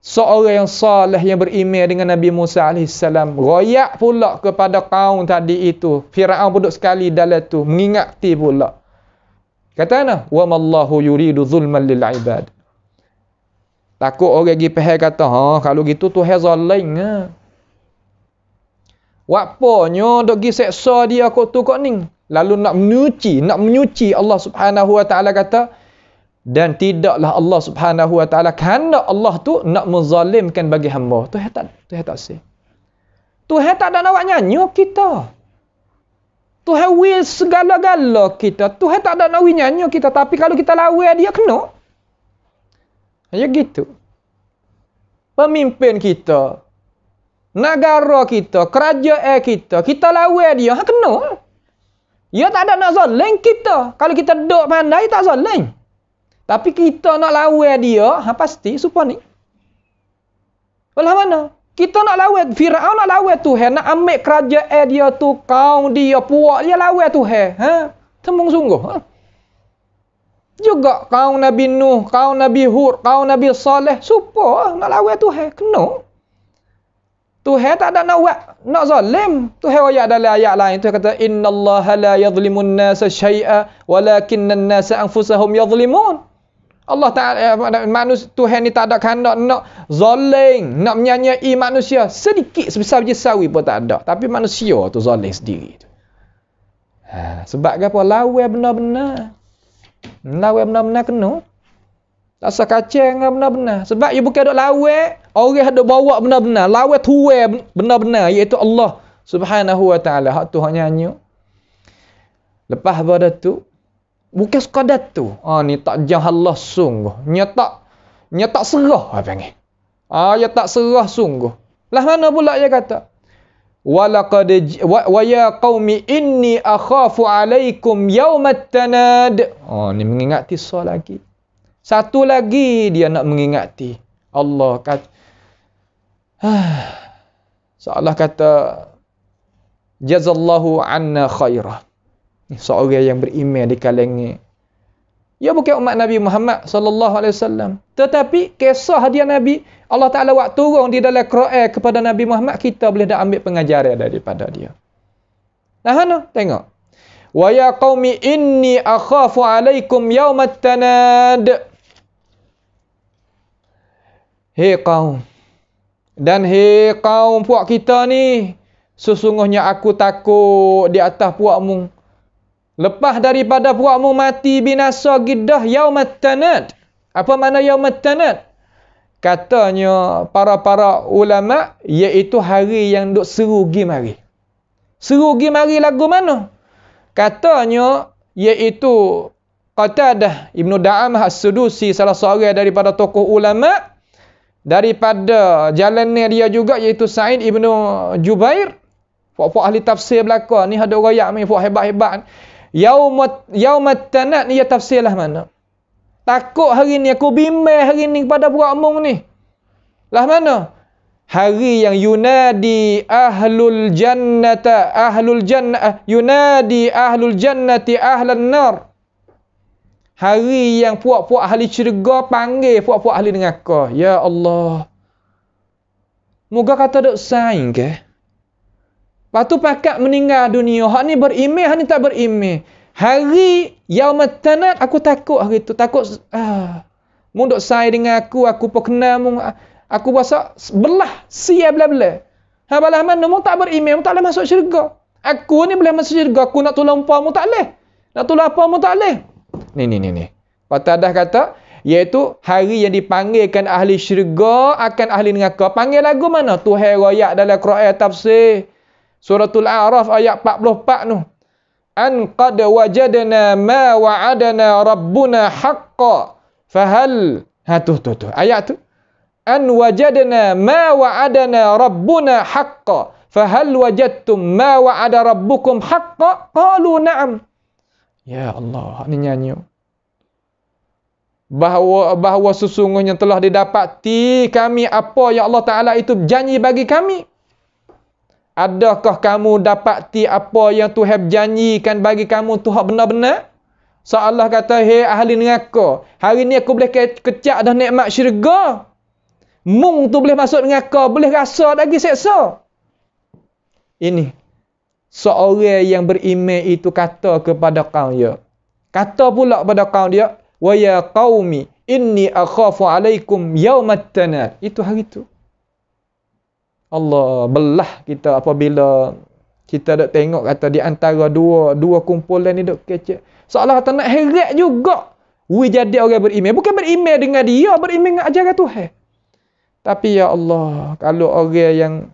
seorang yang saleh yang beriman dengan Nabi Musa AS. Royak pula kepada kaum tadi itu. Firaun duduk sekali dalam tu. Mengingati pula. Kata mana? Wa mallahu yuridu zulman lil ibad. Takut orang pergi faham kata, kalau gitu Tuhan zalim. Wapanya dok pergi seksa dia kok tu kok ni. Lalu nak menyuci Allah Subhanahu wa taala kata, dan tidaklah Allah Subhanahu wa taala kerana Allah tu nak menzalimkan bagi hamba. Tuhan tak say. Tuhan tak ada nak nyanyi kita. Tuhan will segala-gala kita. Tuhan tak ada nak nyanyi kita, tapi kalau kita lawan dia kena. Ya gitu. Pemimpin kita, negara kita, kerajaan kita lawan dia, kena. Dia tak ada nak zalim kita. Kalau kita duduk pandai tak zalim. Tapi kita nak lawan dia, pasti supaya ni. Belah mana? Kita nak lawan Firaun, nak lawan Tuhan, nak ambil kerajaan dia tu, kaum dia, puak dia lawan Tuhan. Ha? Tembung sungguh. Ha? Juga kaum Nabi Nuh, kaum Nabi Hud, kaum Nabi Saleh, supa nak lawan Tuhan, kena. Tuhan tak ada nak zalim. Tuhan ayat dalam ayat lain tu kata innallaha la yadhlimun nasa syai'a walakinnan nasa anfusahum yadhlimun. Allah Taala manusia Tuhan ni tak ada kehendak nak zalim, nak menyanyai manusia sedikit sebesar biji sawi pun tak ada. Tapi manusia tu zalim sendiri tu. Sebab apa? Lawan benar-benar. Lawan benar-benar kena. Tak usah kacang benar-benar. Sebab ia bukan duk lawan, orang duk bawa benar-benar. Lawan tuai benar-benar, iaitu Allah Subhanahu wa taala. Hak tu hak nyanyi. Lepas pada tu, bukan sekadar tu. Ni tak jah Allah sungguh. Nya tak serah apa panggil. Ya tak serah sungguh. Lah mana pula dia kata? Walaqad wa ya qaumi inni akhafu alaikum yaumat tanad. Ni mengingati soal lagi. Satu lagi dia nak mengingati. Allah kata seolah kata jazallahu anna khairah. Seorang yang beriman di kalangan ya bukan umat Nabi Muhammad sallallahu alaihi wasallam, tetapi kisah dia Nabi Allah Taala buat turun di dalam Quran kepada Nabi Muhammad, kita boleh dah ambil pengajaran daripada dia. Nah, tengok. Wa ya qaumi inni akhafu alaikum yaumat tanad. Hei kaum. Dan hei kaum puak kita ni, sesungguhnya aku takut di atas puakmu. Lepas daripada puakmu mati binasa gidah yaumat tanad. Apa makna yaumat tanad? Katanya para ulama, iaitu hari yang duk seru gi mari. Seru gi mari lagu mana? Katanya iaitu Qatadah Ibnu Da'amah As-Sudusi, salah seorang daripada tokoh ulama. Daripada jalannya dia juga iaitu Sa'id Ibnu Jubair. Puak ahli tafsir belaka ni ada royak main puak hebat-hebat. Yaumat tanad ni ya tafsir lah mana? Takut hari ni, aku bimbang hari ni kepada puakmu ni. Lah mana? Hari yang yunadi ahlul jannati ahlan nar. Hari yang puak-puak ahli syurga panggil puak-puak ahli neraka. Ya Allah. Moga kata duk saing ke? Lepas tu pakat meninggal dunia. Hak ni beriman, hak ni tak beriman. Hari yaumat tanad, aku takut hari tu. Takut, mu duk saing dengan aku pun kenal mu. Aku rasa belah, siap belah-belah. Balah mana, mu tak beriman, mu tak boleh masuk syurga. Aku ni boleh masuk syurga, aku nak tolong apa, mu tak boleh. Nak tolong apa, mu tak boleh. Ni. Qatadah kata, iaitu hari yang dipanggilkan ahli syurga akan ahli neraka. Panggil lagu mana? Tuhan royak dalam Quran tafsir. Suratul A'raf ayat 44 tu. An qad wajadna ma wa'adana rabbuna haqqa. Fahal. Tu. Ayat tu. An wajadna ma wa'adana rabbuna haqqa. Fahal wajadtum ma wa'ada rabbukum haqqa? Qalu na'am. Ya Allah, ni nyanyi. Bahawa sesungguhnya telah didapati kami apa yang Allah Ta'ala itu janji bagi kami. Adakah kamu dapati apa yang Tuhan janjikan bagi kamu tu hak benar-benar? So Allah kata, hei ahli neraka, hari ni aku boleh kecak dah nikmat syurga. Mung tu boleh masuk neraka, boleh rasa lagi seksa. Ini seorang yang beriman itu kata kepada kaum dia. Kata pula kepada kaum dia, wa ya qaumi inni akhafu alaikum yaumat tanad. Itu hari itu. Allah belah kita apabila kita dak tengok kata di antara dua kumpulan ni dak kecek. Seolah kata nak heret juga. We jadi orang beriman. Bukan beriman dengan dia, beriman dengan ajaran Tuhan. Tapi ya Allah, kalau orang yang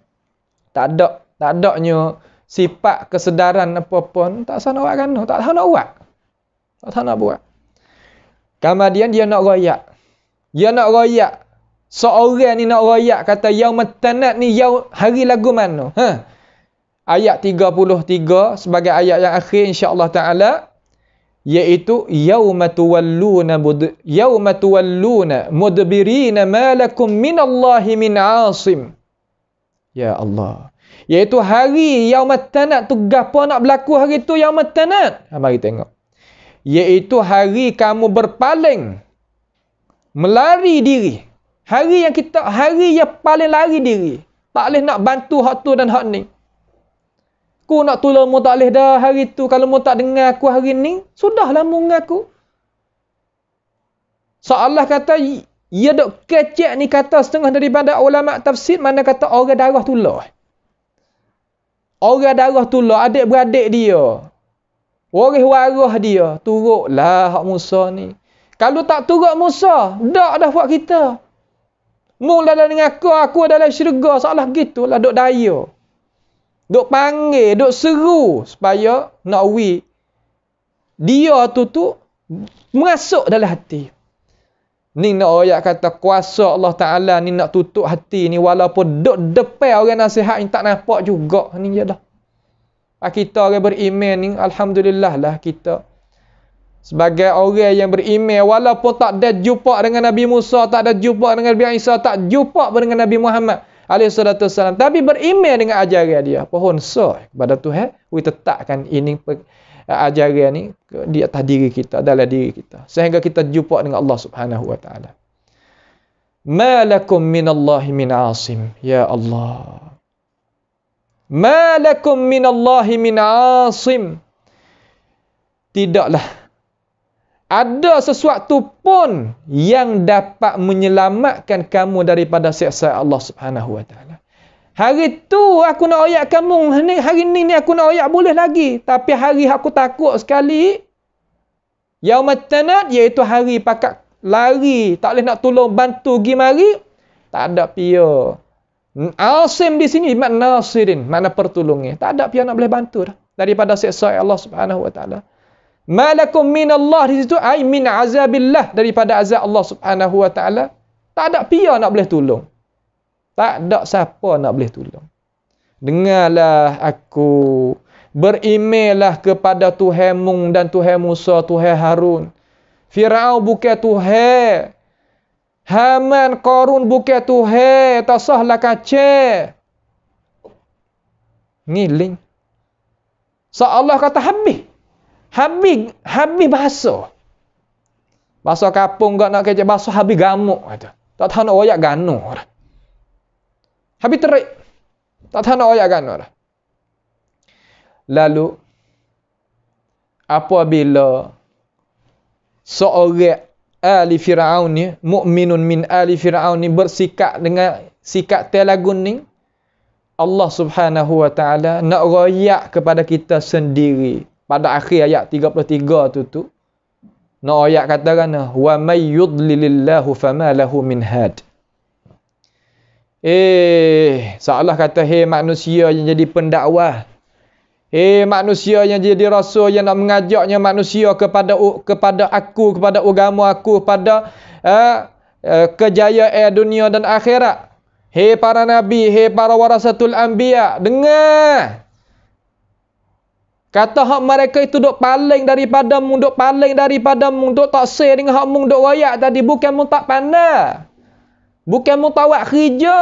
tak adanya sifat kesedaran apa-apa, tak sah nak buat kan? Tak sah nak buat. Tak sah nak buat. Kemudian dia nak royak. Dia nak royak. Seorang ni nak royak kata yaumat tanad ni hari lagu mana? Ayat 33 sebagai ayat yang akhir insya-Allah taala, iaitu yauma tuwalluna mudbirina ma lakum minallahi min 'asim. Ya Allah. Iaitu hari Yaumat Tanad tu gapo nak berlaku hari tu Yaumat Tanad? Mari tengok. Iaitu hari kamu berpaling, melari diri. Hari yang paling lari diri. Tak boleh nak bantu hak tu dan hak ni. Aku nak tolong mu tak boleh dah hari tu. Kalau mu tak dengar aku hari ni, sudahlah mu mengaku. Allah kata, ia dok kecek ni kata setengah daripada ulama tafsir, mana kata orang darah tulah. Orang darah tulah, adik-beradik dia. Waris warah dia. Turutlah hak Musa ni. Kalau tak turut Musa, dak dah buat kita. Mula dengan aku adalah syurga. Seolah gitulah duk daya. Duk panggil, duk seru supaya nak dia tu masuk dalam hati. Ni nak ayat kata kuasa Allah Ta'ala ni nak tutup hati ni walaupun duk depan orang nasihat ni tak nampak juga. Ni je dah. Kita orang beriman ni alhamdulillah lah kita. Sebagai orang yang beriman, walaupun tak ada jumpa dengan Nabi Musa, tak ada jumpa dengan Nabi Isa, tak jumpa pun dengan Nabi Muhammad alaihissalam, tapi beriman dengan ajaran dia. Pohon sah kepada Tuhan, kita tetapkan ini ajaran ni di atas diri kita, dalam diri kita. Sehingga kita jumpa dengan Allah Subhanahu wa ta'ala. Ma lakum minallahi min asim. Ya Allah. Ma lakum minallahi min asim. Tidaklah ada sesuatu pun yang dapat menyelamatkan kamu daripada siksa Allah Subhanahu wa ta'ala. Hari tu aku nak ayat kamu, hari ni aku nak ayat boleh lagi. Tapi hari aku takut sekali, Yaumat Tanad, iaitu hari pakat lari, tak boleh nak tolong bantu pergi mari, tak ada pia. Asim di sini makna nasirin, makna pertolongan. Tak ada pia nak boleh bantu dah daripada siksa Allah Subhanahu wa ta'ala. Malakum minallah di situ ai min azabillah, daripada azab Allah Subhanahu wa ta'ala. Tak ada pia nak boleh tolong. Tak ada siapa nak boleh tolong. Dengarlah aku, berimanlah kepada Tuhanmu dan Tuhan Musa, Tuhan Harun. Firaun bukan Tuhan. Haman, Qarun bukan Tuhan. Tak sahlah kacau. Ngiling. Allah kata habis. Habis bahasa. Bahasa kapung gak nak kecek bahasa habis gamuk kata. Tak tahu nak royak gano dah. Habis terik. Tak tahu nak royak gano dah. Lalu apabila seorang ahli Firaun ni, mukminun min ahli Firaun ni bersikap dengan sikap telagun ni, Allah Subhanahu wa ta'ala nak royak kepada kita sendiri. Pada akhir ayat 33 tu nak ayat katakan wa may yudlilillahu fama lahu min had. Allah kata, hey manusia yang jadi pendakwah, hey manusia yang jadi rasul, yang nak mengajaknya manusia kepada aku, kepada agama aku, pada kejayaan dunia dan akhirat. Hey para nabi, hey para warasatul anbiya, dengar. Kata hak mereka itu duk paling daripadamu, duk tak say dengan hak mu duk royak tadi. Bukan mu tak pandai. Bukan mu tak buat kerja.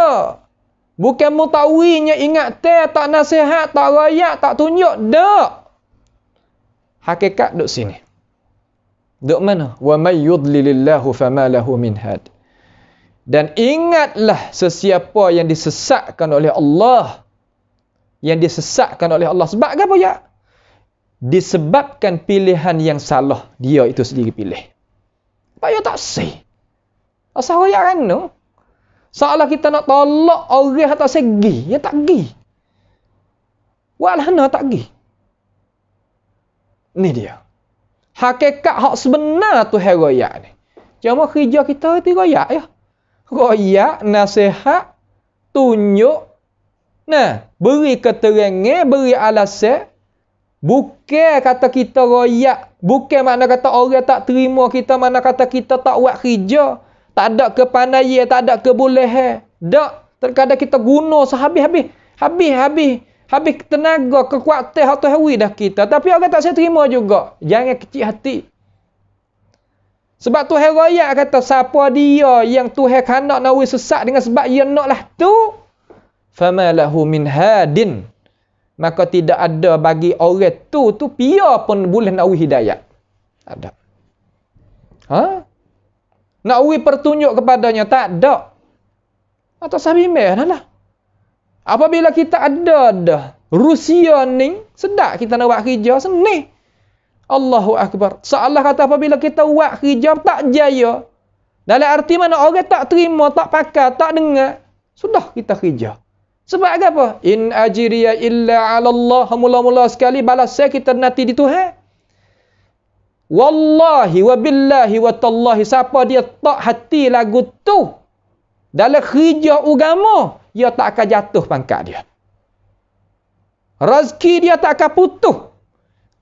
Bukan mu tak winya ingat tak nasihat, tak royak, tak tunjuk. Dak. Hakikat duk sini. Duk mana? Wa may yudlilillahu fama lahu min had. Dan ingatlah sesiapa yang disesatkan oleh Allah. Yang disesatkan oleh Allah. Sebab apa ya? Disebabkan pilihan yang salah dia itu sendiri pilih. Payah tak say. Asal royak kan no? Seolah kita nak tolak orang tak segi, ya tak gi. Walhana tak gi. Ni dia. Hakikat hak sebenar tu royak ni. Cuma kerja kita itu royak ya. Royak, nasihat, tunjuk. Nah, beri keterangan, beri alasan. Bukan kata kita royak. Bukan makna kata orang tak terima kita, makna kata kita tak buat kerja. Tak ada kepandaian, tak ada kebolehan. Tak. Terkadang kita guna sehabis-habis. Habis tenaga, kekuatan, atau hawi dah kita. Tapi orang tak saya terima juga. Jangan kecil hati. Sebab Tuhan royak kata, siapa dia yang Tuhan kanak nak sesat dengan sebab ia nak lah tu. fama lahu min hadin. Maka tidak ada bagi orang tu pia pun boleh nak uji hidayat. Tak ada. Nak uji pertunjuk kepadanya tak ada. Atau sabimeh lah. Apabila kita ada dah Rusia ni sedap kita nak buat kerja seni. Allahu Akbar. Seolah kata apabila kita buat kerja tak jaya. Dalam arti mana orang tak terima, tak pakai, tak dengar. Sudah kita kerja. Sebab apa? In ajriya illa 'ala Allah. Mula-mula sekali balas saya kita nanti di Tuhan. Wallahi wa billahi wa tallahi, siapa dia tak hati lagu tu dalam kerja agama, dia tak akan jatuh pangkat dia. Rezeki dia tak akan putus.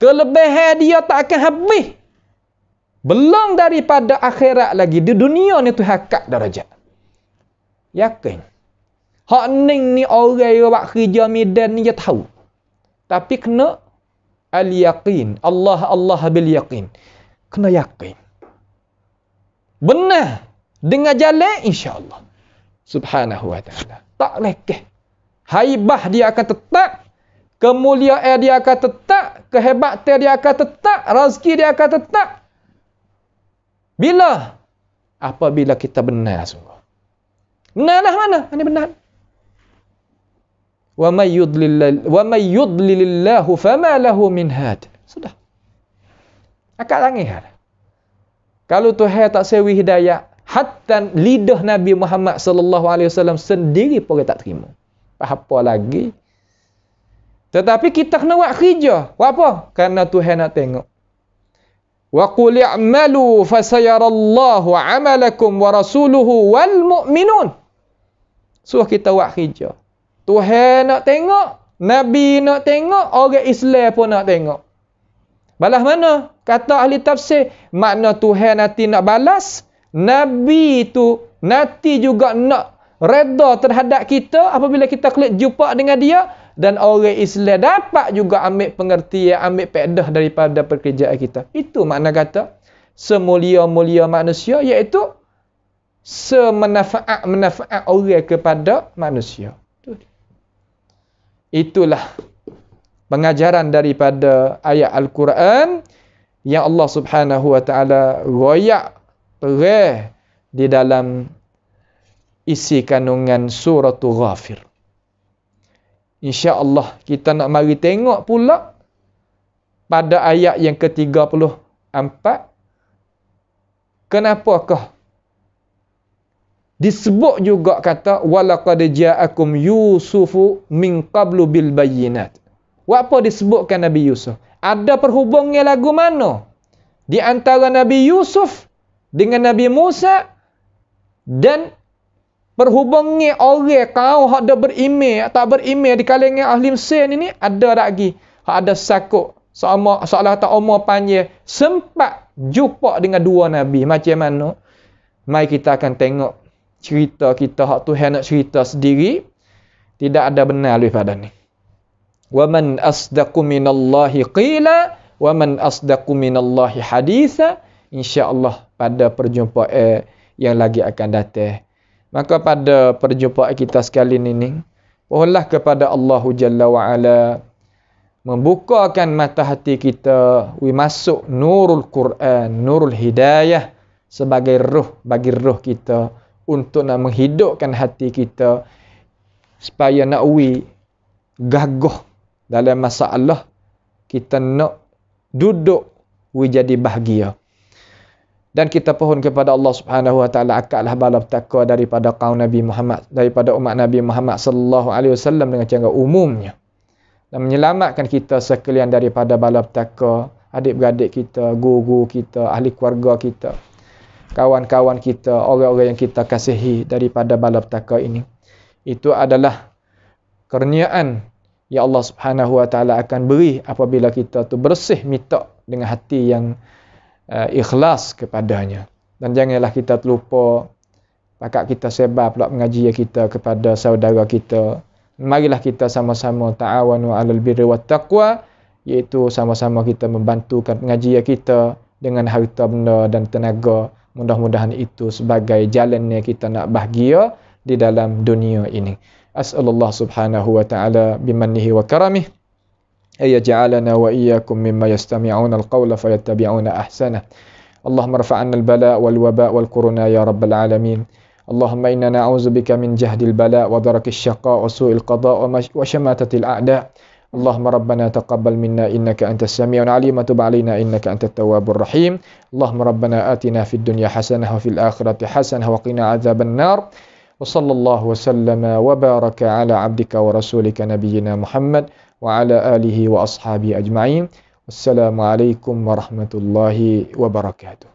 Kelebihan dia tak akan habis. Belum daripada akhirat lagi. Di dunia ni tu hakkat darajat. Yakin. Hak ning ni orang yang buat kerja medan ni dia tahu. Tapi kena al-yaqin. Allah bil yaqin. Kena yakin. Benar. Dengan jalan insya-Allah. Subhanahu wa ta'ala. Tak lekeh. Haibah dia akan tetap. Kemuliaan dia akan tetap. Kehebatan dia akan tetap. Rezeki dia akan tetap. Bila? Apabila kita benar sungguh. Benarlah mana? Ini benar. Wa may yudlilillahu fama lahu min had. Sudah. Akak tangih. Kalau Tuhan tak sewi hidayah, hatta lidah Nabi Muhammad sallallahu alaihi wasallam sendiri pun tak terima. Apa lagi? Tetapi kita kena buat kerja. Buat apa? Karena Tuhan nak tengok. Wa qul i'malu fasayarallahu 'amalakum wa rasuluhu wal mu'minun. Suruh kita buat kerja. Tuhan nak tengok, Nabi nak tengok, orang Islam pun nak tengok. Balas mana? Kata ahli tafsir, makna Tuhan nanti nak balas, Nabi tu nanti juga nak redha terhadap kita apabila kita klik jumpa dengan dia, dan orang Islam dapat juga ambil pengertian, ambil faedah daripada pekerjaan kita. Itu makna kata semulia-mulia manusia, iaitu semanfaat orang kepada manusia. Itulah pengajaran daripada ayat Al-Quran yang Allah Subhanahu wa taala royak terang di dalam isi kandungan surah Ghafir. Insya-Allah kita nak mari tengok pula pada ayat yang ke-34. Kenapakah disebut juga kata walaqad ja'akum yusufu min qablu bil bayyinat. Apa disebutkan Nabi Yusuf? Ada perhubungan lagu mana di antara Nabi Yusuf dengan Nabi Musa, dan perhubungan orang kau hak ada beriman tak beriman di kalangan ahli Mesir ini ada lagi. Hak ada sakut seolah tak umur panjang sempat jumpa dengan dua nabi. Macam mana? Mari kita akan tengok cerita kita hak Tuhan nak cerita sendiri. Tidak ada benar lebih pada ni. Wa man asdaqu minallahi qila wa man asdaqu minallahi haditha. Insya-Allah pada perjumpaan yang lagi akan datang. Maka pada perjumpaan kita sekali ini, mohonlah kepada Allah Jalla wa Ala membukakan mata hati kita, masuk nurul Quran, nurul hidayah sebagai roh bagi roh kita, untuk nak menghidupkan hati kita supaya nak gagah dalam masalah kita nak duduk jadi bahagia. Dan kita pohon kepada Allah Subhanahu wa taala akaklah bala takwa daripada kaum Nabi Muhammad, daripada umat Nabi Muhammad sallallahu alaihi wasallam dengan cara umumnya, dan menyelamatkan kita sekalian daripada bala takwa, adik-beradik kita, guru kita, ahli keluarga kita, kawan-kawan kita, orang-orang yang kita kasihi daripada balapetaka ini. Itu adalah kurniaan yang Allah Subhanahu wa taala akan beri apabila kita tu bersih minta dengan hati yang ikhlas kepadanya. Dan janganlah kita terlupa, pakak kita sebab pula mengaji kita kepada saudara kita. Marilah kita sama-sama ta'awanu 'alal birri wat taqwa, iaitu sama-sama kita membantukan pengajian kita dengan harta benda dan tenaga. Mudah-mudahan itu sebagai jalannya kita nak bahagia di dalam dunia ini. As'alullah subhanahu wa ta'ala bimannihi wa karamih ayaj'alana wa iyyakum mimma yastami'una al-qawla fayattabi'una ahsanah. Allahumma rfa' 'anna al-bala' wal waba' wal kuruna ya rabbal alamin. Allahumma inna na'udzubika min jahdil bala' wa darakis syaqa' wa su'il qada' wa syamatatil a'da'. Allahumma rabbana taqabbal minna innaka antas sami'un 'alim wa tub 'alaina innaka antat tawwabur rahim. Allahumma rabbana atina fid dunya hasanah wa fil akhirati hasanah wa qina adzaban nar. Wa sallallahu wa sallama wa baraka ala 'abdika wa rasulika nabiyyina Muhammad wa ala alihi wa ashabihi ajma'in. Wassalamu alaikum warahmatullahi wabarakatuh.